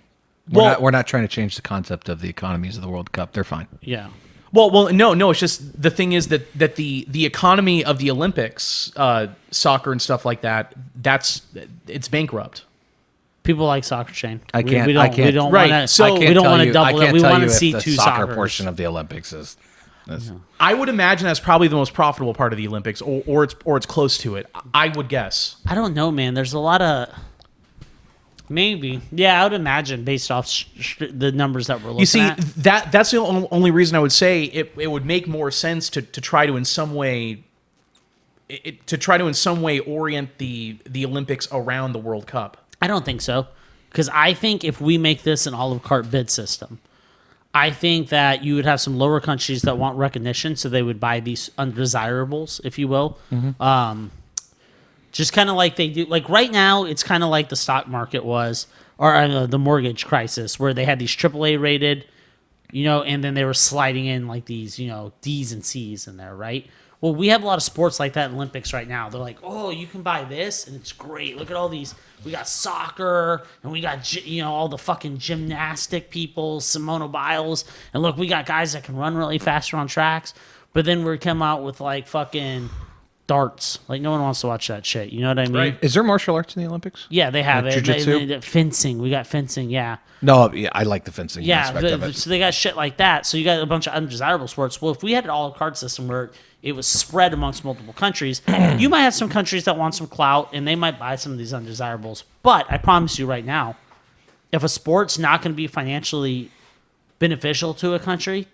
Well- we're not trying to change the concept of the economies of the World Cup. They're fine. Yeah. Well, no. It's just the thing is that the economy of the Olympics, soccer and stuff like that, it's bankrupt. People like soccer, Shane. I can't. We don't, I can't. we don't Right, want to. so- we don't want to double it. We want to see the two soccer soccer portion of the Olympics is. I would imagine that's probably the most profitable part of the Olympics, or it's close to it. I would guess. I don't know, man. There's a lot of maybe. Yeah, I would imagine based off the numbers that we're looking You see, at. that's the only reason I would say it would make more sense to try to in some way orient the Olympics around the World Cup. I don't think so, because I think if we make this an Olive Carte bid system, I think that you would have some lower countries that want recognition, so they would buy these undesirables, if you will. Just kind of like they do. Like right now, it's kind of like the stock market was, or the mortgage crisis, where they had these AAA rated, and then they were sliding in like these, D's and C's in there, right? Well, we have a lot of sports like that in Olympics right now. They're like, oh, you can buy this, and it's great. Look at all these. We got soccer, and we got, all the fucking gymnastic people, Simone Biles. And look, we got guys that can run really fast on tracks. But then we come out with, like, fucking darts. Like, no one wants to watch that shit. You know what I mean? Right. Is there martial arts in the Olympics? Yeah, they have Like it. jiu-jitsu? Fencing. We got fencing, yeah. No, yeah, I like the fencing aspect of it. So they got shit like that. So you got a bunch of undesirable sports. Well, if we had an all card system where it was spread amongst multiple countries, you might have some countries that want some clout and they might buy some of these undesirables. But I promise you right now, if a sport's not going to be financially beneficial to a country,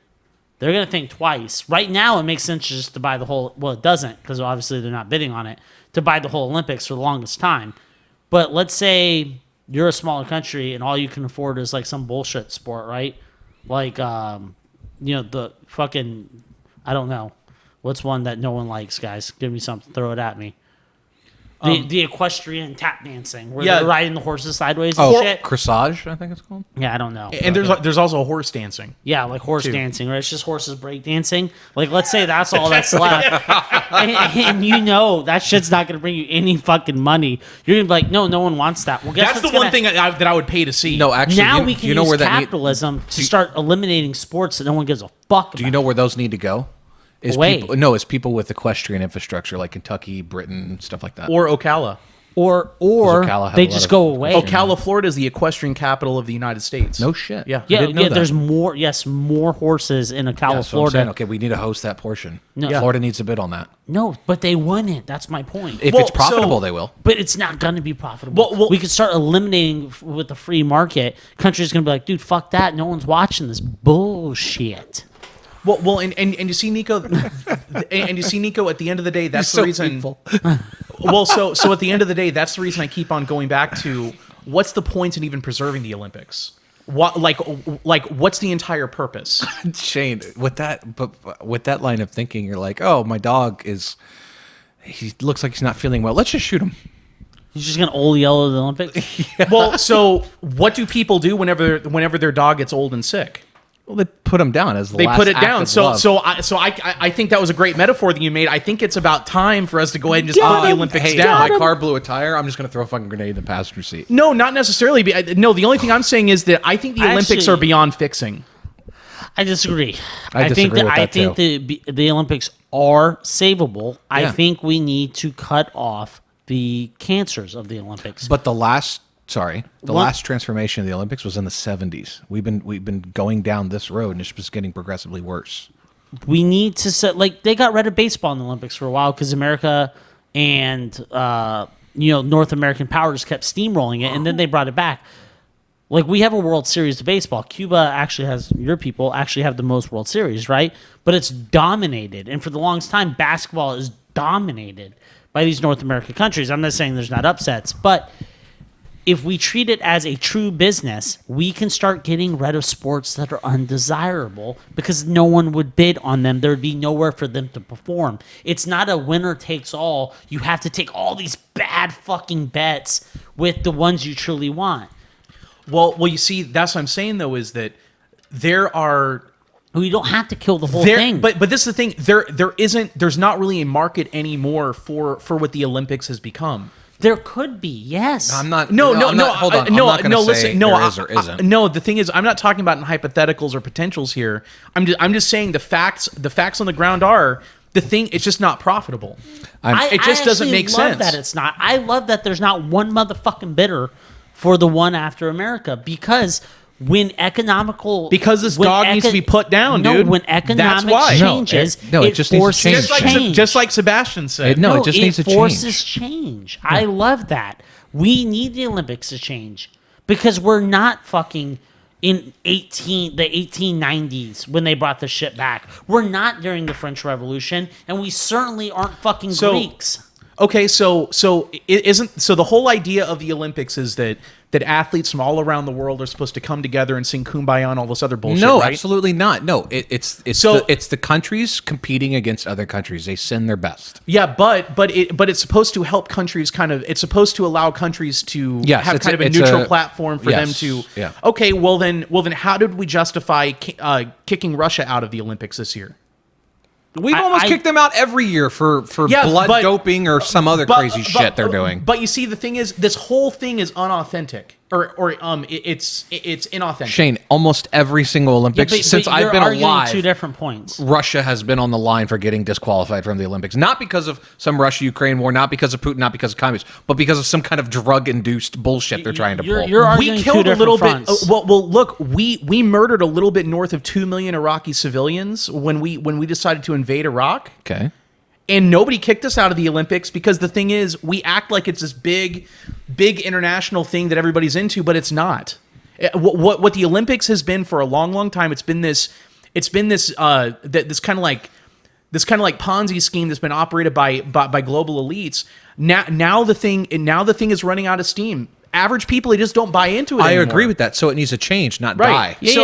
they're going to think twice. Right now, it makes sense just to buy the whole. Well, it doesn't, because obviously they're not bidding on it, to buy the whole Olympics for the longest time. But let's say you're a smaller country and all you can afford is like some bullshit sport, right? Like, the fucking, I don't know. What's one that no one likes, guys? Give me something. Throw it at me. The equestrian tap dancing, where they're riding the horses sideways and shit. Corsage, I think it's called. Yeah, I don't know. And there's also horse dancing. Yeah, like horse dancing, right? It's just horses break dancing. Like, let's say that's all that's left. and that shit's not going to bring you any fucking money. You're going to be like, no one wants that. Well, guess That's the one thing that I would pay to see. No, actually, Now we can you know use where that capitalism to start eliminating sports that no one gives a fuck about. do you know where those need to go? Is Away. it's people with equestrian infrastructure like Kentucky, Britain, stuff like that. Or Ocala. Or Ocala have they a lot just of go away. Ocala, Florida is the equestrian capital of the United States. No shit. Yeah. I Yeah, didn't know that. there's more. Yes, more horses in Ocala, That's what I'm Florida. saying. Okay, we need to host that portion. No. Florida needs a bid on that. No, but they wouldn't. That's my point. If Well, it's profitable, so- they will. But it's not going to be profitable. Well, we could start eliminating with the free market. Countries going to be like, dude, fuck that. No one's watching this bullshit. Well, and you see Nico, and you see Nico. At the end of the day, that's the reason. Well, so at the end of the day, that's the reason I keep on going back to what's the point in even preserving the Olympics? What what's the entire purpose? Shane, with that line of thinking, you're like, oh, my dog he looks like he's not feeling well. Let's just shoot him. He's just going to old yellow the Olympics. Well, so what do people do whenever their dog gets old and sick? Well, they put him down as the They last put it act down. of So love. I think that was a great metaphor that you made. I think it's about time for us to go ahead and just put the Olympics Hey, down. my car blew a tire. I'm just going to throw a fucking grenade in the passenger seat. No, not necessarily. No, the only thing I'm saying is that I think the Olympics are beyond fixing. I disagree. I disagree with that, think the Olympics are savable. I Yeah. think we need to cut off the cancers of the Olympics. But the last transformation of the Olympics was in the 70s. We've been going down this road, and it's just getting progressively worse. We need to set, like, they got rid of baseball in the Olympics for a while because America and North American power just kept steamrolling it, and then they brought it back. Like, we have a World Series of baseball. Cuba actually has, your people actually have the most World Series, right? But it's dominated. And for the longest time, basketball is dominated by these North American countries. I'm not saying there's not upsets, but if we treat it as a true business, we can start getting rid of sports that are undesirable because no one would bid on them. There would be nowhere for them to perform. It's not a winner takes all. You have to take all these bad fucking bets with the ones you truly want. Well, you see, that's what I'm saying though, is that there are. We don't have to kill the whole thing. But this is the thing. There's not really a market anymore for what the Olympics has become. There could be, yes. I'm not. No. Hold on. I'm not going to say there is or isn't. No, the thing is, I'm not talking about hypotheticals or potentials here. I'm just saying the facts. The facts on the ground are the thing. It's just not profitable. It just doesn't make sense. I love that it's not. I love that there's not one motherfucking bidder for the one after America because when this dog needs to be put down, no, dude. When economics changes, it just needs to change. Just like Sebastian said. It just needs to change. It forces change. Yeah. I love that. We need the Olympics to change because we're not fucking in the 1890s when they brought the shit back. We're not during the French Revolution, and we certainly aren't fucking Greeks. Okay, so the whole idea of the Olympics is that athletes from all around the world are supposed to come together and sing Kumbaya and all this other bullshit. No, right? absolutely not. No, it's the countries competing against other countries. They send their best. Yeah, but it's supposed to help countries it's supposed to allow countries to have kind of a neutral platform for them to. Yeah. Okay, well then, how did we justify kicking Russia out of the Olympics this year? We've almost kicked them out every year for blood doping or some other crazy shit they're doing. But you see, the thing is, this whole thing is unauthentic, or it's inauthentic. Shane, almost every single Olympics since I've been alive, 2 different points. Russia has been on the line for getting disqualified from the Olympics, not because of some Russia-Ukraine war, not because of Putin, not because of communists, but because of some kind of drug-induced bullshit they're trying to pull. You're arguing we killed two a little different bit. fronts. Well, look, we murdered a little bit north of 2 million Iraqi civilians when we decided to invade Iraq. Okay. And nobody kicked us out of the Olympics because the thing is, we act like it's this big international thing that everybody's into, but it's not. What the Olympics has been for a long, long time, it's been this kind of like Ponzi scheme that's been operated by global elites. Now the thing is running out of steam. Average people, they just don't buy into it anymore. I agree with that. So it needs to change, not die. Yeah.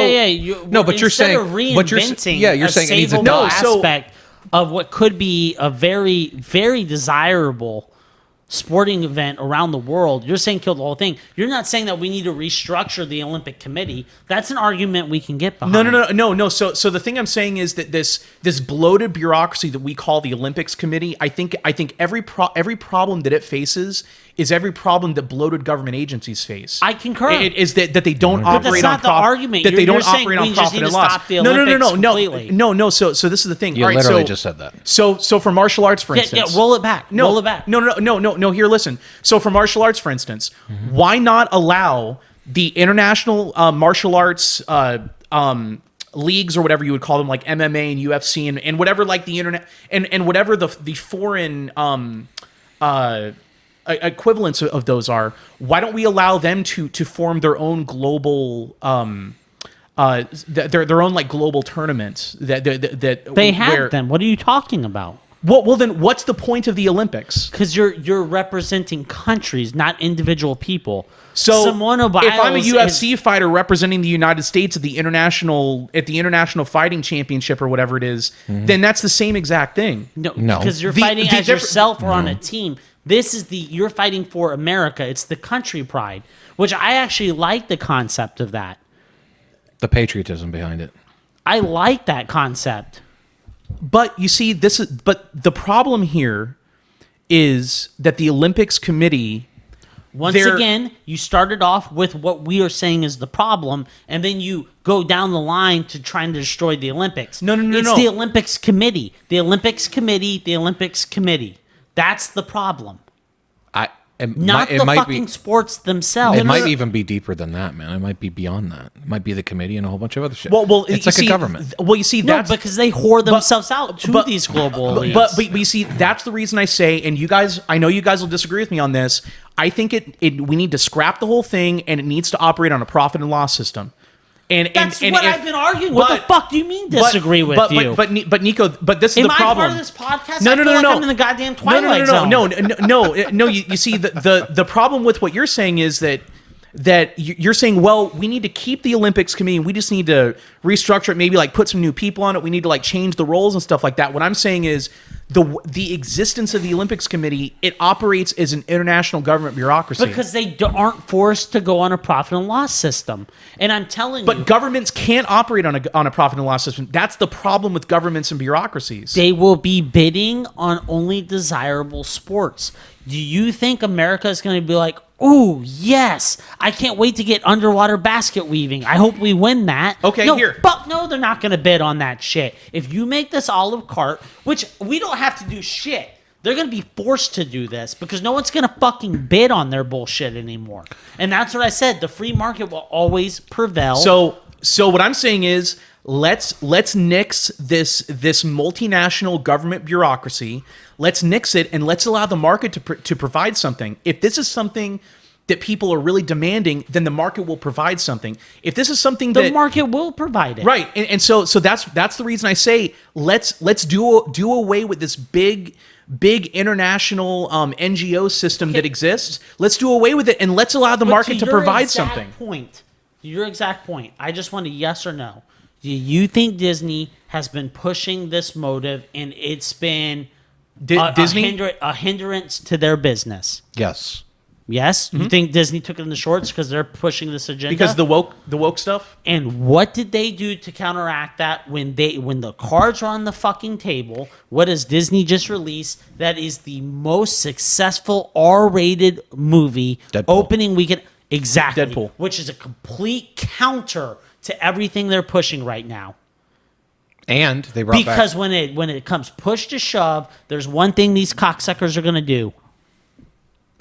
But you're saying reinventing you're saying it needs a aspect of what could be a very, very desirable sporting event around the world. You're saying kill the whole thing. You're not saying that we need to restructure the Olympic Committee. That's an argument we can get behind. No. So the thing I'm saying is that this bloated bureaucracy that we call the Olympics Committee, I think every problem that it faces is every problem that bloated government agencies face. I concur. It is that they don't operate on profit. That's not the argument. That they don't saying operate on we profit just and need to loss. stop the Olympics completely. No. So this is the thing. You literally just said that. So for martial arts, for instance, roll it back. Roll it back. No. Here, listen. So for martial arts, for instance, why not allow the international martial arts leagues or whatever you would call them, like MMA and UFC and whatever, like the internet and whatever the foreign equivalents of those are? Why don't we allow them to form their own global their own like global tournaments that they have them? What are you talking about? Well, then what's the point of the Olympics? Because you're representing countries, not individual people. So Simone if I'm a Biles UFC fighter representing the United States at the international fighting championship or whatever it is, then that's the same exact thing. No, because you're fighting as yourself or on a team. This is you're fighting for America. It's the country pride, which I actually like the concept of that. The patriotism behind it. I like that concept. But you see, but the problem here is that the Olympics Committee. Once again, you started off with what we are saying is the problem, and then you go down the line to trying to destroy the Olympics. No. It's the Olympics Committee. The Olympics Committee. The Olympics Committee. That's the problem. not the fucking sports themselves. It might even be deeper than that, man. It might be beyond that. It might be the committee and a whole bunch of other shit. Well, it's like a government. Well, you see, No, that's because they whore themselves out to these global elites. But you see, that's the reason I say, and you guys, I know you guys will disagree with me on this. I think we need to scrap the whole thing, and it needs to operate on a profit and loss system. That's what I've been arguing. What the fuck do you mean disagree with you? But Nico, this is the problem. Am I part of this podcast? No, I feel no, like no. I'm in the goddamn Twilight Zone. No. You see, the problem with what you're saying is that you're saying, well, we need to keep the Olympics committee, and we just need to restructure it, maybe like put some new people on it. We need to like change the roles and stuff like that. What I'm saying is the existence of the Olympics committee, it operates as an international government bureaucracy. Because they aren't forced to go on a profit and loss system. And I'm telling you. But governments can't operate on a profit and loss system. That's the problem with governments and bureaucracies. They will be bidding on only desirable sports. Do you think America is going to be like, ooh, yes, I can't wait to get underwater basket weaving. I hope we win that. Okay, here. But no, they're not going to bid on that shit. If you make this Olive Cart, which we don't have to do shit, they're going to be forced to do this because no one's going to fucking bid on their bullshit anymore. And that's what I said. The free market will always prevail. So what I'm saying is let's nix this multinational government bureaucracy. Let's nix it and let's allow the market to provide something. If this is something that people are really demanding, then the market will provide something. If this is something the market will provide it, right? And so that's the reason I say let's do away with this big international NGO system that exists. Let's do away with it and let's allow the market to provide something. Your exact point. I just want a yes or no. Do you think Disney has been pushing this motive and it's been Disney a hindrance to their business? Yes. Yes? Mm-hmm. You think Disney took it in the shorts because they're pushing this agenda? Because the woke stuff? And what did they do to counteract that when the cards are on the fucking table? What does Disney just release that is the most successful R-rated movie Deadpool. Opening weekend? Exactly. Deadpool. Which is a complete counter to everything they're pushing right now. And they brought because back... when it comes push to shove, there's one thing these cocksuckers are going to do.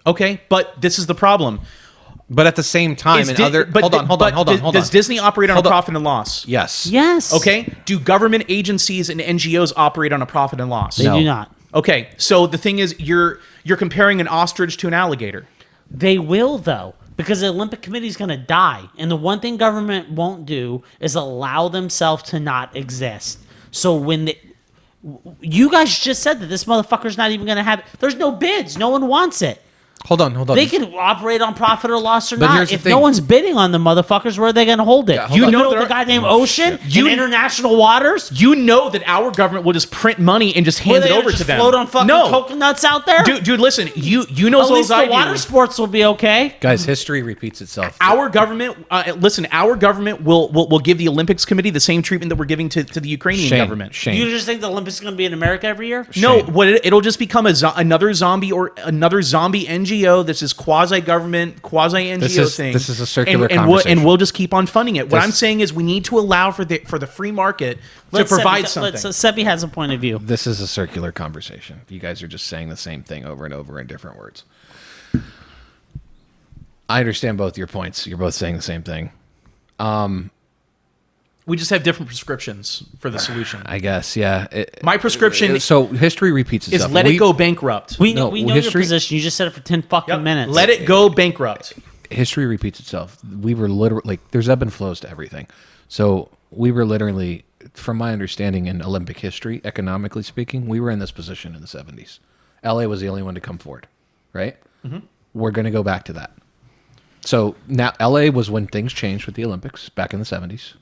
Okay, but this is the problem. But at the same time, hold on. Does Disney operate on a profit and loss? Yes. Yes. Okay. Do government agencies and NGOs operate on a profit and loss? They do not. Okay. So the thing is, you're comparing an ostrich to an alligator. They will, though, because the Olympic Committee is going to die. And the one thing government won't do is allow themselves to not exist. So when you guys just said that this motherfucker's not even going to have it. There's no bids. No one wants it. Hold on. They can operate on profit or loss or But not. here's the If thing. no one's bidding on the motherfuckers, where are they going to hold it? hold on. You know the goddamn ocean? In international waters? You know that our government will just print money and just hand it over to them. Float on fucking coconuts out there? Dude, listen. You know At as well least as I the water do. sports will be okay. Guys, history repeats itself. Our government, our government will give the Olympics committee the same treatment that we're giving to the Ukrainian government. Shame. You just think the Olympics is going to be in America every year? No, it'll just become another zombie NGO. This is quasi-government, quasi-NGO thing. This is a circular conversation. And we'll just keep on funding it. What I'm saying is we need to allow for the free market to provide something. So Sebi has a point of view. This is a circular conversation. You guys are just saying the same thing over and over in different words. I understand both your points. You're both saying the same thing. We just have different prescriptions for the solution. I guess, yeah. My prescription So history repeats itself. is let it go bankrupt. We know your position. You just said it for 10 fucking minutes. Let it go bankrupt. History repeats itself. We were literally there's ebb and flows to everything. So we were literally, from my understanding in Olympic history, economically speaking, we were in this position in the 70s. LA was the only one to come forward, right? Mm-hmm. We're going to go back to that. So now LA was when things changed with the Olympics back in the 70s.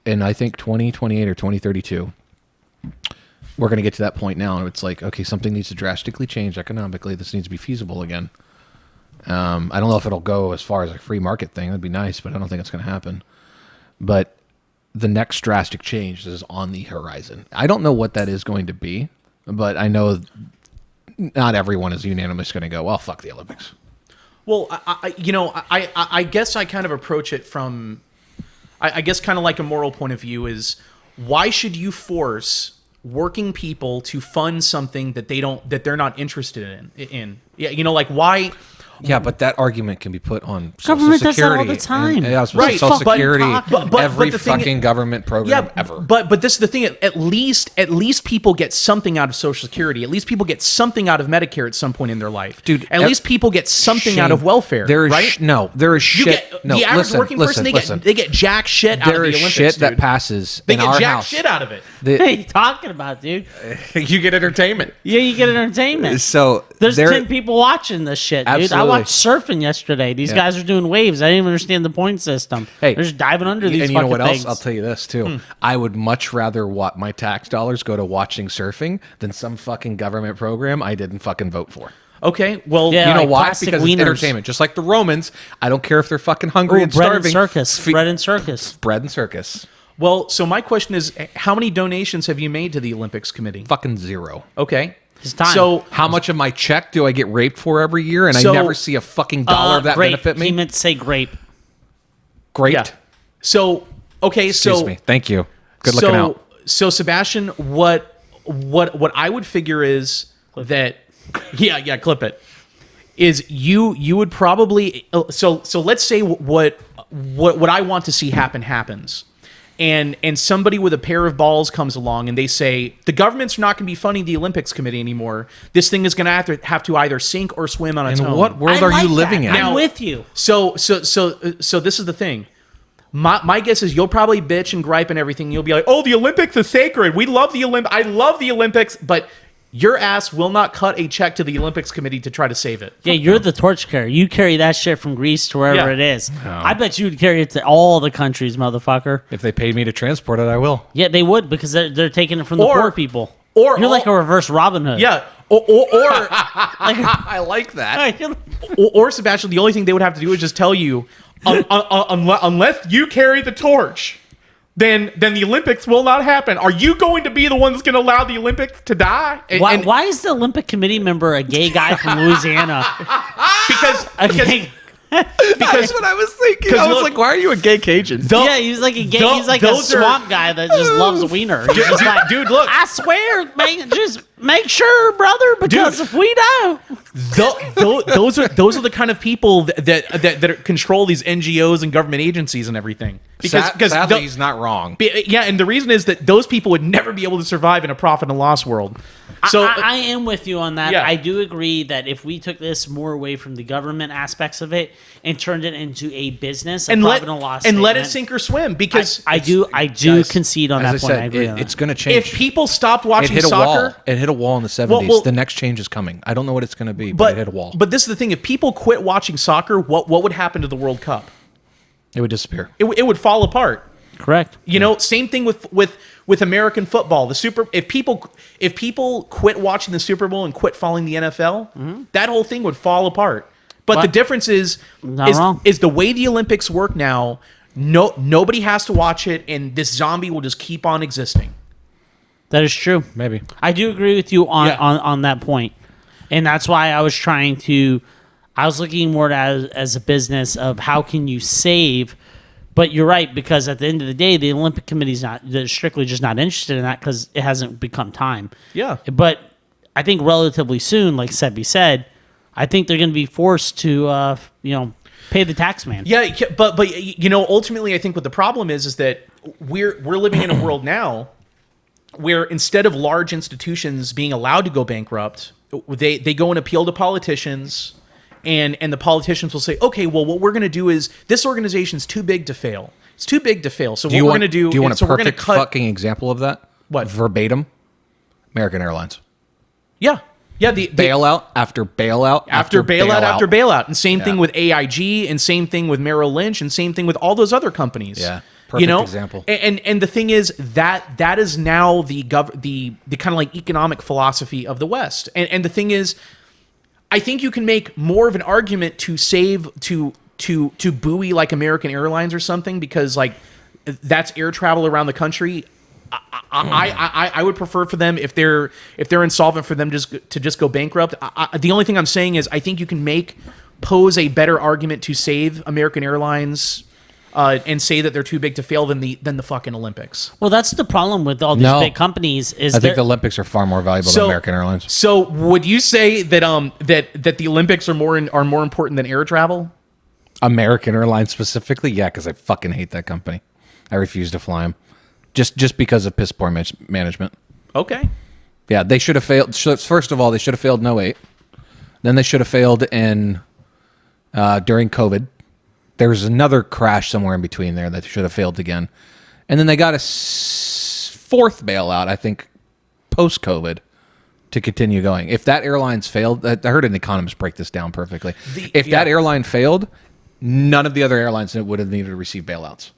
And I think 2028 or 2032, we're going to get to that point now. And it's like, okay, something needs to drastically change economically. This needs to be feasible again. I don't know if it'll go as far as a free market thing. That'd be nice, but I don't think it's going to happen. But the next drastic change is on the horizon. I don't know what that is going to be, but I know not everyone is unanimously going to go, well, fuck the Olympics. Well, I guess I kind of approach it from, I guess kind of like a moral point of view is why should you force working people to fund something that they're not interested in. Yeah, like why? Yeah, but that argument can be put on Government Social does that all Security. the time. Yeah, Right, Social but- Security, but every the thing- fucking government program ever. But this is the thing. At least people get something out of Social Security. At least people get something out of Medicare at some point in their life. Dude, at least people get something Shame. out of welfare. There is right? there is You shit. get no, the average listen, working listen, person. listen. They get jack shit out of There the is Olympics. shit dude. that passes They in get our jack house. shit out of it. What are you talking about, dude? You get entertainment. Yeah, you get entertainment. So There's there, 10 people watching this shit, dude. I Absolutely. watched surfing yesterday. These guys are doing waves. I didn't even understand the point system. Hey, they're just diving under these and you fucking know what things. else? I'll tell you this too. I would much rather my tax dollars go to watching surfing than some fucking government program I didn't fucking vote for. Okay, well, Yeah. You know like why? plastic Because wieners. it's entertainment. Just like the Romans, I don't care if they're fucking hungry Ooh, and bread starving. and circus. Bread and circus. Bread and circus. well. So my question is, how many donations have you made to the Olympics committee? Fucking zero. Okay, His time. So How much of my check do I get raped for every year, and So- I never see a fucking dollar of that grape. benefit me? He meant to say grape. Great. yeah, so okay, Excuse so me. Thank you. Good looking out. So Sebastian, what I would figure is that yeah, clip it. Is you would probably so let's say what I want to see happens. And somebody with a pair of balls comes along and they say the government's not going to be funding the Olympics committee anymore. This thing is going to have to either sink or swim on its In own. what world I are like you living that. in? I'm with you. So this is the thing. My guess is you'll probably bitch and gripe and everything. You'll be like, "Oh, the Olympics is sacred. We love the Olympics. I love the Olympics." But your ass will not cut a check to the Olympics committee to try to save it. Yeah, you're the torch carrier. You carry that shit from Greece to wherever Yeah. it is. I bet you would carry it to all the countries, motherfucker. If they paid me to transport it, I will. Yeah, they would because they're taking it from the Or- poor people. or you're like all- a reverse Robin Hood. Yeah. I like that. Or Sebastian, the only thing they would have to do is just tell you, unless you carry the torch, then the Olympics will not happen. Are you going to be the one that's going to allow the Olympics to die? Why is the Olympic committee member a gay guy from Louisiana? Because That's what I was thinking. 'cause I was look- like, why are you a gay Cajun? Yeah, he's like a gay. He's like a those are- swamp guy that just loves wiener. He's just like, dude, look. I swear, man, just make sure, brother, because Dude. if we don't, those are the kind of people that control these NGOs and government agencies and everything. Because Sadly, he's not wrong. yeah, and the reason is that those people would never be able to survive in a profit and loss world. So I am with you on that. Yeah. I do agree that if we took this more away from the government aspects of it and turned it into a business, a and profit and loss, let it statement, sink or swim, because I do Guys, concede on as that I point. I said, agree on that. it's going to change. if people stopped it watching hit a wall. soccer, It hit a wall in the 70s. well- the next change is coming. I don't know what it's going to be, but but it hit a wall. But this is the thing: if people quit watching soccer, what would happen to the World Cup? It would disappear. It would fall apart. Correct. You know, same thing with American football. If people quit watching the Super Bowl and quit following the NFL, that whole thing would fall apart. But the But- difference is Not wrong. is the way the Olympics work now. Nobody has to watch it, and this zombie will just keep on existing. That is true. Maybe. I do agree with you on, Yeah. on that point. And that's why I was trying to I was looking more at it as a business of how can you save. But you're right, because at the end of the day, the Olympic Committee's they're strictly just not interested in that because it hasn't become time. Yeah. But I think relatively soon, like Sebi said, I think they're going to be forced to pay the tax man. Yeah, but ultimately, I think what the problem is that we're living in a world now where instead of large institutions being allowed to go bankrupt, they go and appeal to politicians, and the politicians will say, okay, well, what we're going to do is this organization's too big to fail. It's too big to fail. So what we're going to do? Do you want so a we're gonna perfect cut. fucking example of that? What? Verbatim? American Airlines. Yeah, the Bailout after bailout after bailout after bailout, and same thing with AIG, and same thing with Merrill Lynch, and same thing with all those other companies. Yeah, perfect example. And the thing is that is now the kind of like economic philosophy of the West. And the thing is, I think you can make more of an argument to save to buoy like American Airlines or something, because like that's air travel around the country. I would prefer for them if they're insolvent for them to just go bankrupt. The only thing I'm saying is I think you can pose a better argument to save American Airlines and say that they're too big to fail than the fucking Olympics. Well, that's the problem with all these No. big companies. Is I think the Olympics are far more valuable than American Airlines. So would you say that that the Olympics are more important than air travel? American Airlines specifically, yeah, because I fucking hate that company. I refuse to fly them, just because of piss poor management. Okay. Yeah, they should have failed. First of all, they should have failed in 08. Then they should have failed in during COVID. There was another crash somewhere in between there that should have failed again. And then they got a fourth bailout, I think, post-COVID to continue going. If that airline's failed, I heard an economist break this down perfectly. If that airline failed, none of the other airlines would have needed to receive bailouts.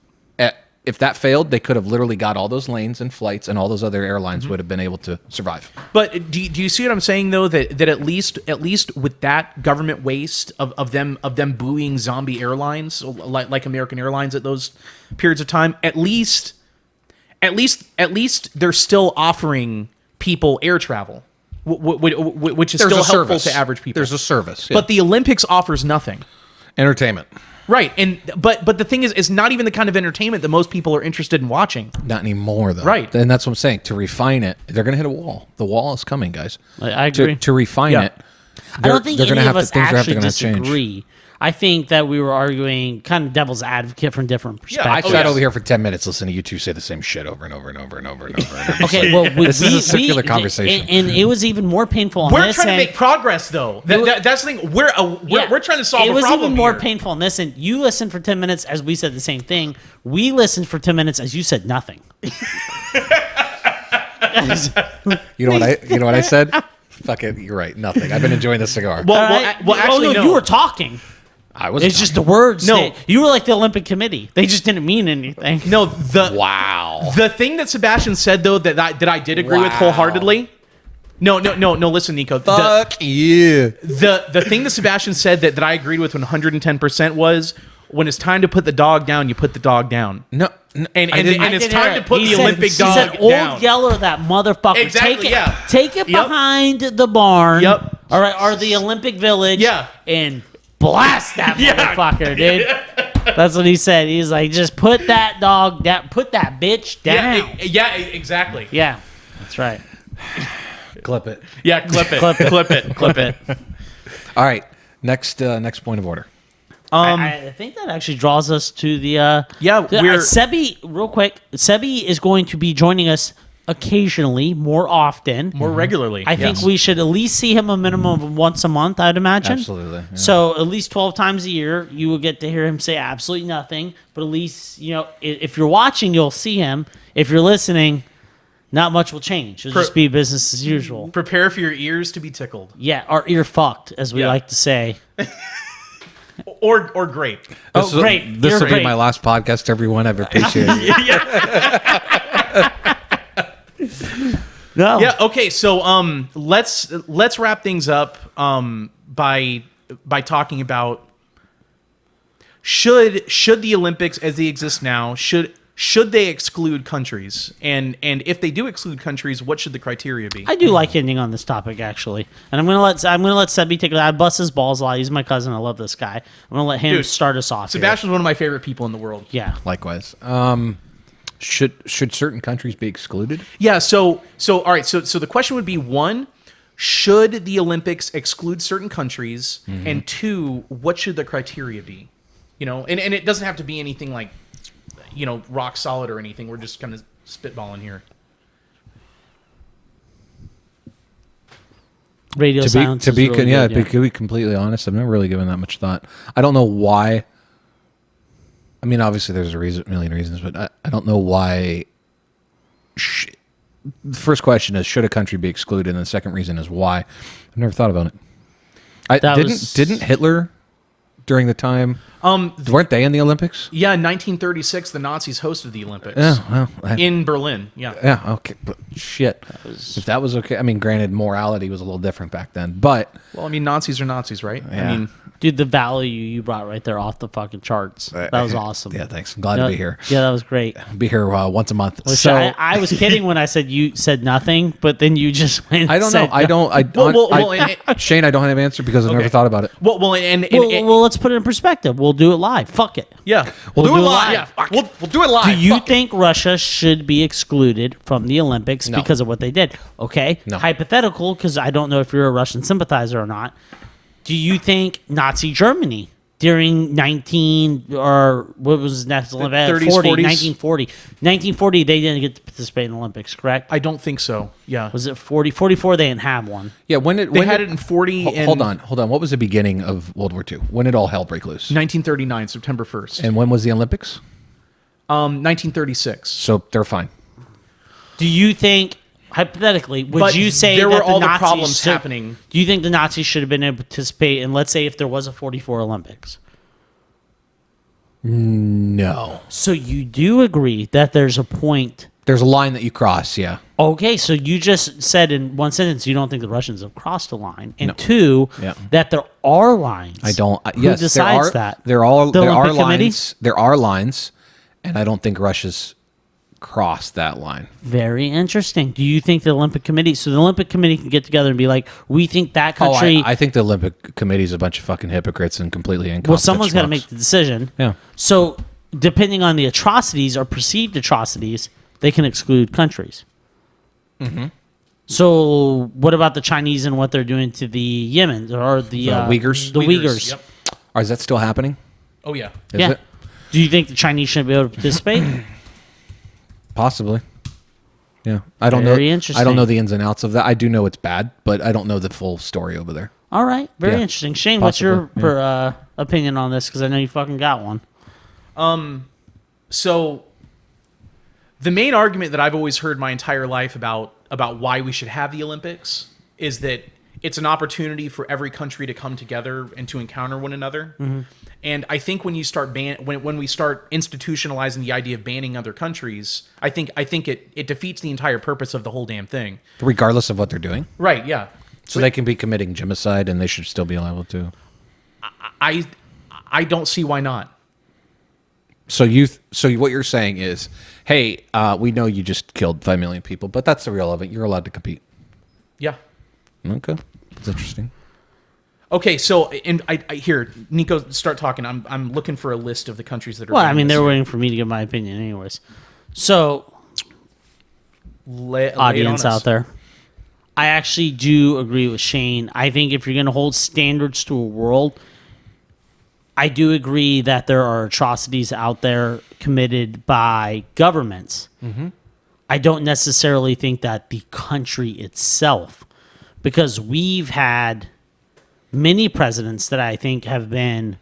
If that failed, they could have literally got all those lanes and flights, and all those other airlines would have been able to survive. But do you see what I'm saying though? That at least with that government waste of them buoying zombie airlines like American Airlines at those periods of time, at least they're still offering people air travel, which is still helpful to average people. There's a service, yeah. But the Olympics offers nothing. Entertainment. Right, but the thing is, it's not even the kind of entertainment that most people are interested in watching. Not anymore, though. Right. And that's what I'm saying. To refine it, they're going to hit a wall. The wall is coming, guys. I agree. To refine it, I don't think any of us actually change. disagree. I think that we were arguing kind of devil's advocate from different perspectives. I sat over here for 10 minutes listening to you two say the same shit over and over and over and over and over. And Okay, well, this is a circular conversation. And it was even more painful on We're this trying to end. make progress, though. That's the thing. We're trying to solve a problem. It was even more here. painful on this end. You listened for 10 minutes as we said the same thing. We listened for 10 minutes as you said nothing. You know what I said? Fuck it, you're right. Nothing. I've been enjoying this cigar. Well, actually, no. You were talking. I was. It's just the words. No. You were like the Olympic Committee. They just didn't mean anything. No, wow. The thing that Sebastian said though that I did agree with wholeheartedly. No. Listen, Nico. Fuck you. The thing that Sebastian said that I agreed with 110% was when it's time to put the dog down, you put the dog down. No. And I didn't- it's time to put He the said- Olympic he dog said, Old down. Yeller, that motherfucker. Exactly, Take it Yep. behind the barn. Yep. All right, or the Olympic Village. Yeah. And blast that Yeah. motherfucker, dude. That's what he said. He's like, just put that dog down. Put that bitch down. Yeah, exactly. Yeah, that's right. Clip it. Yeah, clip it. Clip it. All right. Next point of order. I think that actually draws us to the we're Sebi. Real quick, Sebi is going to be joining us occasionally, more often, more regularly. I think we should at least see him a minimum of once a month, I'd imagine. Absolutely. Yeah. So at least 12 times a year, you will get to hear him say absolutely nothing. But at least, if you're watching, you'll see him. If you're listening, not much will change. It'll just be business as usual. Prepare for your ears to be tickled. Yeah, or ear fucked, as we like to say. Or grape. Great. This You're will be great. my last podcast, everyone. I've appreciated it. No. Yeah. Okay. So let's wrap things up by talking about should the Olympics as they exist now should they exclude countries, and if they do exclude countries, what should the criteria be? I do like ending on this topic actually, and I'm gonna let Sebi take it. I bust his balls a lot. He's my cousin. I love this guy. I'm gonna let him start us off. Sebastian's one of my favorite people in the world. Yeah. Likewise. Should certain countries be excluded? Yeah. So all right. So the question would be, one, should the Olympics exclude certain countries, and two, what should the criteria be? And it doesn't have to be anything like, rock solid or anything. We're just kind of spitballing here. Radio silence. To be really completely honest, I've never really given that much thought. I don't know why. I mean, obviously there's a million reasons, but I don't know why. The first question is, should a country be excluded? And the second reason is why. I've never thought about it. Didn't Hitler during the time? Weren't they in the Olympics? Yeah, in 1936, the Nazis hosted the Olympics. Yeah, well, in Berlin. Yeah. Yeah, okay. But shit. If that was okay. I mean, granted, morality was a little different back then, but. Well, I mean, Nazis are Nazis, right? Yeah. I mean, dude, the value you brought right there off the fucking charts. That was awesome. Yeah, thanks. I'm glad to be here. Yeah, that was great. Be here once a month. Which So I was kidding when I said you said nothing, but then you just went. I don't know. I don't. Shane, I don't have an answer because I've never thought about it. well, Well, let's put it in perspective. Well, we'll do it live. Fuck it. Yeah. We'll do it live. Yeah. We'll do it live. Do you Fuck it. think Russia should be excluded from the Olympics No. because of what they did? Okay. No. Hypothetical, because I don't know if you're a Russian sympathizer or not. Do you think Nazi Germany during 1940, they didn't get to participate in the Olympics, correct? I don't think so. Yeah. Was it 40? 44, they didn't have one. Yeah, when They had it in 40 and Hold on. What was the beginning of World War II? When did all hell break loose? 1939, September 1st. And when was the Olympics? 1936. So they're fine. Do you think, hypothetically, would But you say there that were all the Nazis problems should- happening. Do you think the Nazis should have been able to participate in, let's say, if there was a 44 Olympics? No. So you do agree that there's a point. There's a line that you cross, yeah. Okay, so you just said in one sentence you don't think the Russians have crossed a line, and No. two, Yeah. that there are lines. I don't. Who Yes, decides there are, that? There are. The There are Olympic Committee? lines. There are lines, and I don't think Russia's crossed that line. Very interesting. Do you think the Olympic Committee? So the Olympic Committee can get together and be like, we think that country. I think the Olympic Committee is a bunch of fucking hypocrites and completely incompetent. well, someone's got to schmucks. make the decision. Yeah. So depending on the atrocities or perceived atrocities, they can exclude countries. Mm-hmm. So what about the Chinese and what they're doing to the Yemen or the Uyghurs? The Uyghurs. Yep. Is that still happening? Oh, yeah. Is Yeah. it? Do you think the Chinese should be able to participate? Possibly. Yeah. I don't Very know. interesting. I don't know the ins and outs of that. I do know it's bad, but I don't know the full story over there. All right. Very Yeah. interesting. Shane, what's your Possibly, opinion on this? Because I know you fucking got one. So the main argument that I've always heard my entire life about why we should have the Olympics is that it's an opportunity for every country to come together and to encounter one another. Mm-hmm. And I think when you start when we start institutionalizing the idea of banning other countries, I think it defeats the entire purpose of the whole damn thing. Regardless of what they're doing. Right, yeah. So they can be committing genocide and they should still be allowed to. I don't see why not. So what you're saying is, hey, we know you just killed 5 million people, but that's irrelevant. You're allowed to compete. Yeah. Okay. That's interesting. Okay, so and I here, Nico, start talking. I'm looking for a list of the countries that are. Well, I banning mean, this they're year. waiting for me to give my opinion, anyways. So, Lay it audience on us. out there, I actually do agree with Shane. I think if you're going to hold standards to a world, I do agree that there are atrocities out there committed by governments. Mm-hmm. I don't necessarily think that the country itself, because we've had many presidents that I think have been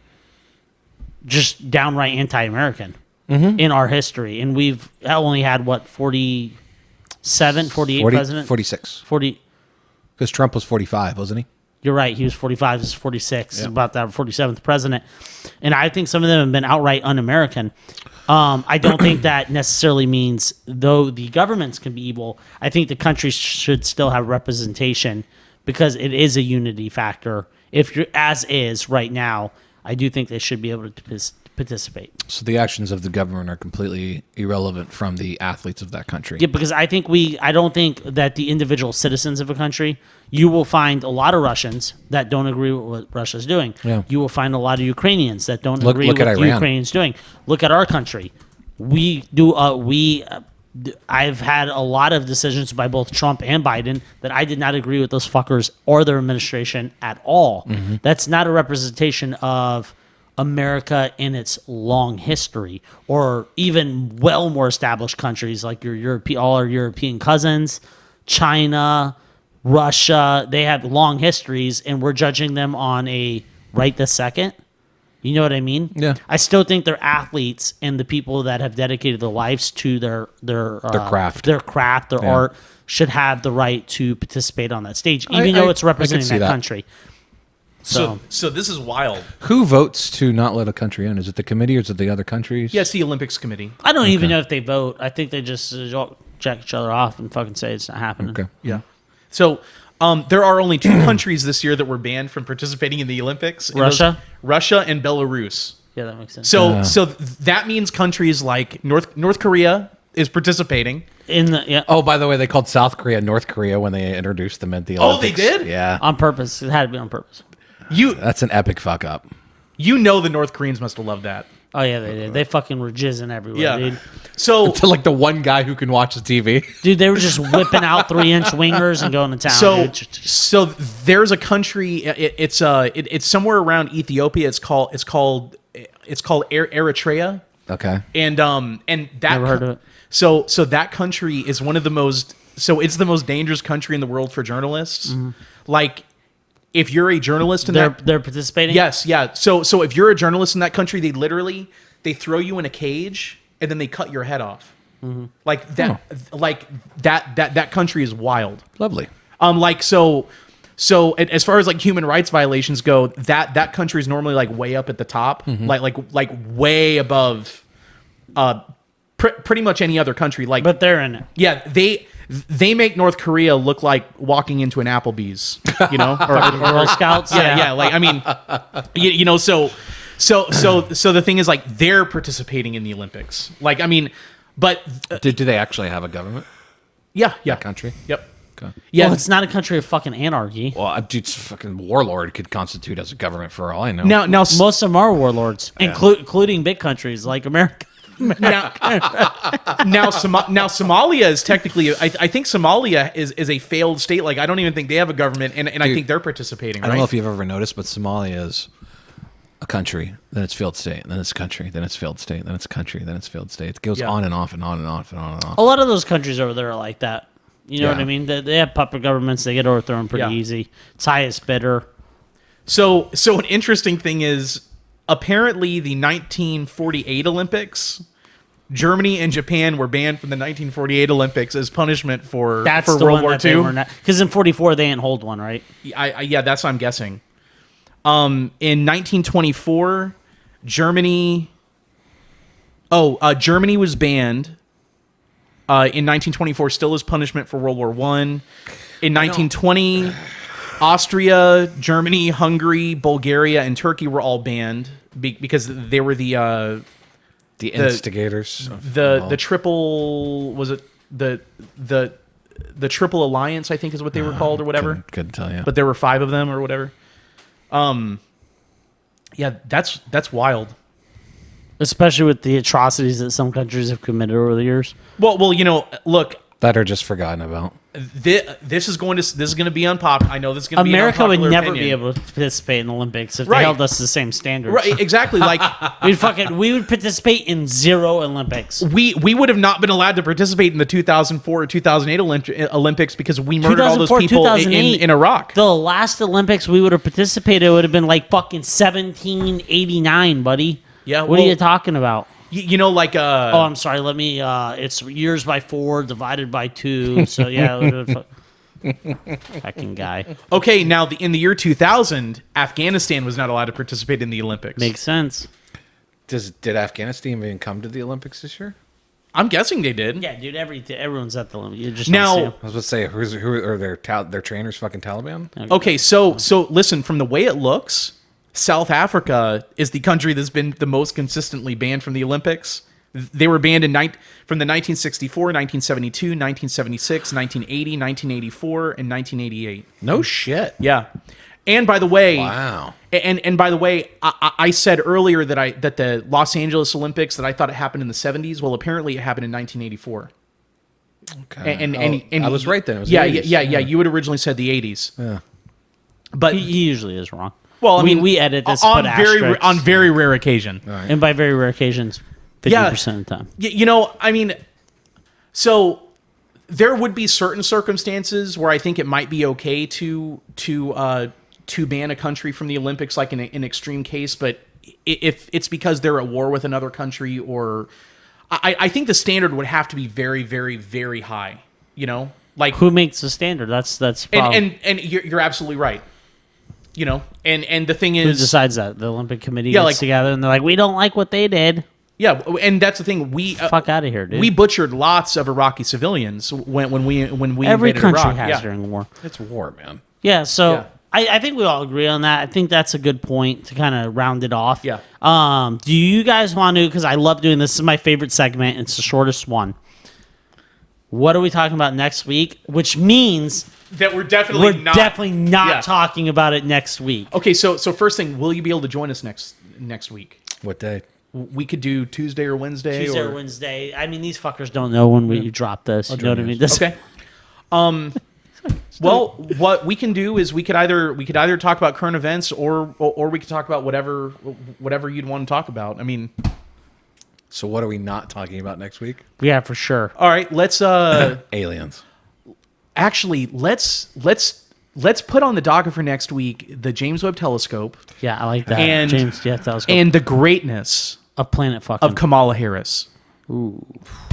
just downright anti-American in our history. And we've only had, 48 presidents? 46. 40. Because Trump was 45, wasn't he? You're right. He was 45. This is 46. About that 47th president. And I think some of them have been outright un-American. I don't think that necessarily means, though the governments can be evil, I think the countries should still have representation because it is a unity factor. If you're as is right now, I do think they should be able to participate. So the actions of the government are completely irrelevant from the athletes of that country. Yeah, because I don't think that the individual citizens of a country, you will find a lot of Russians that don't agree with what Russia's doing. Yeah. You will find a lot of Ukrainians that don't Look agree with at what the Iran. Ukrainians doing. Look at our country. I've had a lot of decisions by both Trump and Biden that I did not agree with those fuckers or their administration at all. Mm-hmm. That's not a representation of America in its long history, or even well more established countries like all our European cousins, China, Russia. They have long histories, and we're judging them on a right this second. You know what I mean? Yeah. I still think they're athletes, and the people that have dedicated their lives to their craft. their art, should have the right to participate on that stage, even though it's I representing could see that that. country. So this is wild. Who votes to not let a country in? Is it the committee or is it the other countries? Yeah, it's the Olympics Committee. I don't even know if they vote. I think they just check each other off and fucking say it's not happening. Okay. Yeah. So there are only two countries this year that were banned from participating in the Olympics. And Russia and Belarus. Yeah, that makes sense. So that means countries like North Korea is participating. Oh, by the way, they called South Korea North Korea when they introduced them at the Oh, they Olympics. did? Yeah. On purpose. It had to be on purpose. That's an epic fuck up. You know the North Koreans must have loved that. Oh yeah, they did. They fucking were jizzing everywhere, dude. So To like the one guy who can watch the TV. Dude, they were just whipping out 3-inch wingers and going to town. so there's a country. It's somewhere around Ethiopia. It's called Eritrea. Okay. And that Never heard of it. So that country is one of the most. So it's the most dangerous country in the world for journalists. Like, if you're a journalist in they're participating. yes, yeah. So if you're a journalist in that country, they throw you in a cage and then they cut your head off. Like that. Like that country is wild. Lovely. Like so as far as like human rights violations go, that country is normally like way up at the top, like way above pretty much any other country. Like, But they're in it. yeah, they make North Korea look like walking into an Applebee's, you know, or Girl Scouts. yeah. Like, I mean, you know, so the thing is, like, they're participating in the Olympics. Like, I mean, but Do they actually have a government? yeah, Country? yep, Okay. yeah. Well, it's not a country of fucking anarchy. Well, a dude's fucking warlord could constitute as a government for all I know. now Most of them are warlords, including big countries like America. now Somalia is technically. I think Somalia is a failed state. Like, I don't even think they have a government, and I think they're participating. I don't know if you've ever noticed, but Somalia is a country, then it's failed state, then it's a country, then it's failed state, then it's a country, then it's failed state. It goes Yeah. on and off and on and off and on and off. A lot of those countries over there are like that. You know Yeah. what I mean? They have puppet governments. They get overthrown pretty Yeah. easy. It's highest bidder. So an interesting thing is, apparently the 1948 Olympics, Germany and Japan were banned from the 1948 Olympics as punishment for That's for the World one War that they II. were not. Because in '44 they didn't hold one, right? Yeah, that's what I'm guessing. In 1924, Germany was banned. In 1924, still as punishment for World War I. In 1920, Austria, Germany, Hungary, Bulgaria, and Turkey were all banned because they were the instigators. the triple, was it the triple alliance, I think is what they were called, or whatever. Couldn't tell you. But there were 5 of them or whatever. Yeah, that's wild. Especially with the atrocities that some countries have committed over the years. Well, you know, look, that are just forgotten about. this is going to be unpopular. I know this is going to be America would unpopular never opinion. be able to participate in the Olympics if Right. they held us to the same standards. Right, exactly. Like We would participate in 0 Olympics. we would have not been allowed to participate in the 2004 or 2008 Olympics because we murdered all those 2004, people 2008, in Iraq. The last Olympics we would have participated would have been like fucking 1789, buddy. Yeah, What are well- you talking about? You know, like Oh, I'm sorry. Let me. It's years by 4 divided by 2. So yeah, fucking guy. okay, now in the year 2000, Afghanistan was not allowed to participate in the Olympics. Makes sense. Did Afghanistan even come to the Olympics this year? I'm guessing they did. Yeah, dude. Everyone's at the limit. You just Now- don't see 'em. I was about to say, who are their trainers? Fucking Taliban. Okay, so listen, from the way it looks, South Africa is the country that's been the most consistently banned from the Olympics. They were banned from the 1964, 1972, 1976, 1980, 1984, and 1988. No shit. Yeah. And by the way, Wow. And by the way, I said earlier that the Los Angeles Olympics, that I thought it happened in the 70s. Well, apparently it happened in 1984. Okay. And I was right then. It was yeah, the 80s. yeah. You had originally said the 80s. Yeah. But He usually is wrong. well, I mean, we edit this on put very asterisks. on very rare occasion. And by very rare occasions, 50% of the time. You know, I mean, so there would be certain circumstances where I think it might be okay to ban a country from the Olympics, like in an extreme case. But if it's because they're at war with another country, or I think the standard would have to be very, very, very high. You know, like Who makes the standard? That's the problem. and you're absolutely right. You know, and the thing Who is, decides that? The Olympic Committee Yeah, gets like- together and they're like, we don't like what they did. yeah, and that's the thing. We Fuck out of here, dude. we butchered lots of Iraqi civilians when we Every invaded country Iraq. has Yeah. during the war. It's war, man. Yeah, so Yeah. I think we all agree on that. I think that's a good point to kind of round it off. Yeah. Do you guys want to, because I love doing this, this is my favorite segment. It's the shortest one. What are we talking about next week? Which means That we're definitely we're definitely not Yeah. talking about it next week. Okay, so first thing, will you be able to join us next week? What day? We could do Tuesday or Wednesday. Tuesday or Wednesday. I mean, these fuckers don't know when we drop this. You know what I mean? This, Okay. Well, what we can do is we could either talk about current events or we could talk about whatever you'd want to talk about. I mean, So what are we not talking about next week? Yeah, for sure. all right, let's Aliens. actually let's put on the docket for next week the James Webb Telescope Yeah, I like that. And- James, yeah, that was good. and the greatness A planet fucking. of Kamala Harris.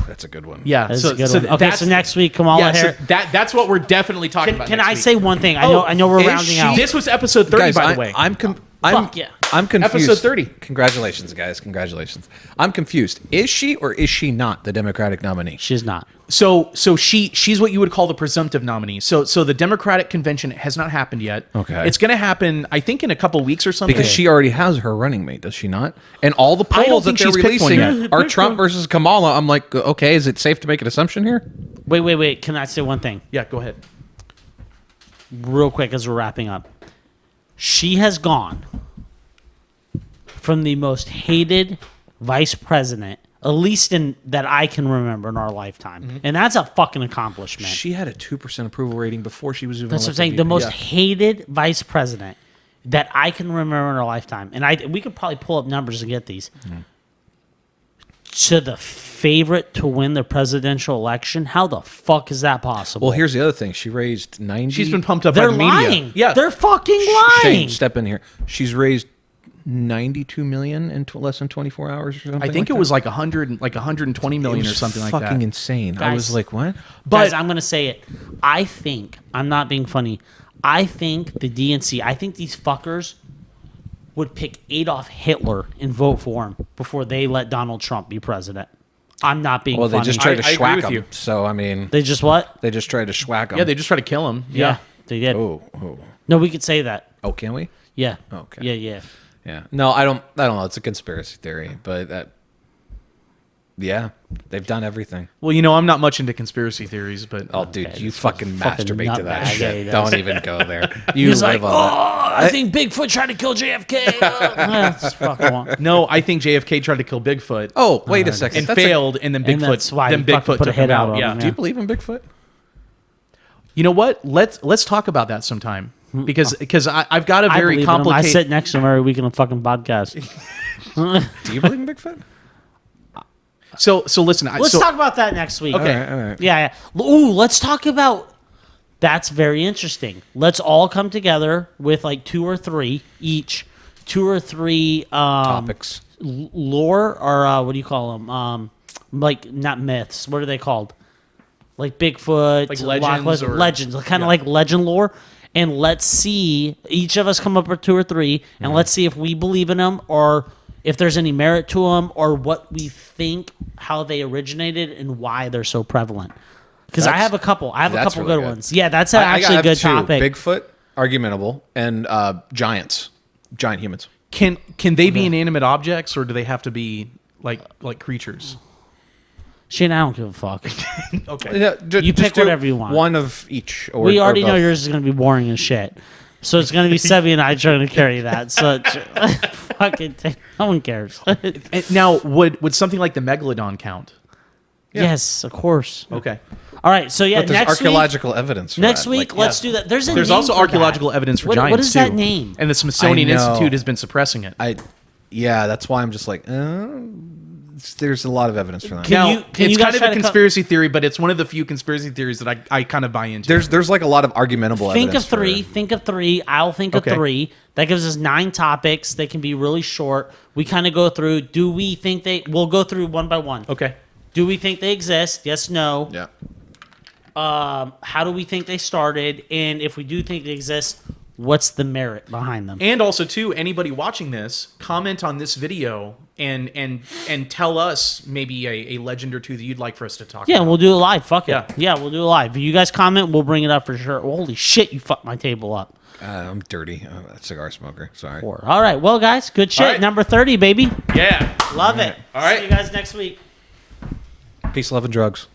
That's a good one. Yeah, That's so, a good so one. Okay, that's- so next week, Kamala yeah, so Harris. that's what we're definitely talking about. Can next I week. say one thing? Oh, I know we're is rounding she- out. This was episode 30, Guys, by the way. I'm Fuck yeah. confused. Episode 30. Congratulations, guys. Congratulations. I'm confused. Is she or is she not the Democratic nominee? She's not. So she's what you would call the presumptive nominee. So the Democratic convention has not happened yet. Okay. It's going to happen, I think, in a couple weeks or something. Because she already has her running mate, does she not? And all the I don't polls that think they're she's picked one releasing yet. are Trump versus Kamala. I'm like, okay, is it safe to make an assumption here? Wait. Can I say one thing? Yeah, go ahead. Real quick as we're wrapping up. She has gone from the most hated vice president, at least in that I can remember in our lifetime. Mm-hmm. And that's a fucking accomplishment. She had a 2% approval rating before she was even. That's what I'm elected saying. The VP. most Yeah. hated vice president that I can remember in our lifetime. And we could probably pull up numbers and get these. To the favorite to win the presidential election, how the fuck is that possible? Well, here's the other thing. She raised 90. She's been pumped up they're by the media. lying. Yeah. They're fucking Shane, lying. step in here. She's raised 92 million in less than 24 hours or something. I think like it was that. like 120 million It or was something like fucking that. insane. I Guys, was like, what? Guys, But- I'm going to say it. I think, I'm not being funny, I think the DNC, I think these fuckers would pick Adolf Hitler and vote for him before they let Donald Trump be president. I'm not being Well, funny. they just tried to I agree schwack with him. you. So, I mean, They just what? they just tried to schwack him. Yeah, they just try to kill him. Yeah, they did. Oh. No, we could say that. Oh, can we? Yeah. Okay. Yeah. Yeah. No, I don't know. It's a conspiracy theory, but that. Yeah, they've done everything. Well, you know, I'm not much into conspiracy theories, but Oh, dude, Okay, you this fucking fucking masturbate to that nutbag, yeah, he shit. does. Don't even go there. You He's live like, on I think Bigfoot tried to kill JFK. That's fucking one. no, I think JFK tried to kill Bigfoot Oh, wait a second. and That's a- failed, and then And that's why then he fucking Bigfoot put a took hit him out out. on Yeah. him, do you believe in Bigfoot? You know what? Let's talk about that sometime because I've got a I very believe in him. I complicated. sit next to him every week on a fucking podcast. Do you believe in Bigfoot? So listen. Let's talk about that next week. Okay. All right. Yeah. Ooh, let's talk about. That's very interesting. Let's all come together with like 2 or 3 each, 2 or 3 Topics. lore or what do you call them? Like not myths. What are they called? Like Bigfoot, Like Loch legends Ness- or- legends, kind of yeah. like legend lore. And let's see. Each of us come up with 2 or 3, and let's see if we believe in them or if there's any merit to them or what we think how they originated and why they're so prevalent. Because I That's- have a couple. I have a that's couple really good good. ones. Yeah, that's I actually a have good 2. topic. Bigfoot, argumentable, and giants, giant humans. Can they be inanimate objects or do they have to be like creatures? Shane, I don't give a fuck. Okay. Yeah, You pick do whatever you want. One of each. Or, We or already know both. yours is going to be boring as shit. So it's going to be Sebi and I trying to carry that. So fucking no one cares. And now, would something like the megalodon count? Yes, of course. Okay. All right. So yeah, But there's next week. archaeological evidence. For Next that. week, Like, let's do that. There's There's name also for archaeological that. evidence for What giants is too. that name? And the Smithsonian I know. Institute has been suppressing it. Yeah, that's why I'm just like, there's a lot of evidence for that. Can Now, you- can it's you guys kind of try a to conspiracy theory, but it's one of the few conspiracy theories that I kind of buy into. There's like a lot of argumentable Think of evidence. for 3. it. Think of 3. I'll think Okay. of 3. That gives us 9 topics. They can be really short. We kind of go through. Do we think they? We'll go through one by one. Okay. Do we think they exist? Yes, no. Yeah. How do we think they started? And if we do think they exist, what's the merit behind them? And also, too, anybody watching this, comment on this video and tell us maybe a legend or 2 that you'd like for us to talk Yeah, about. we'll do it live. Fuck it. Yeah. Yeah, we'll do it live. If you guys comment, we'll bring it up for sure. Holy shit, you fucked my table up. I'm dirty. I'm a cigar smoker. Sorry. All right. Well, guys, good shit. All right. Number 30, baby. Yeah. Love it. All right. See you guys next week. Peace, love, and drugs.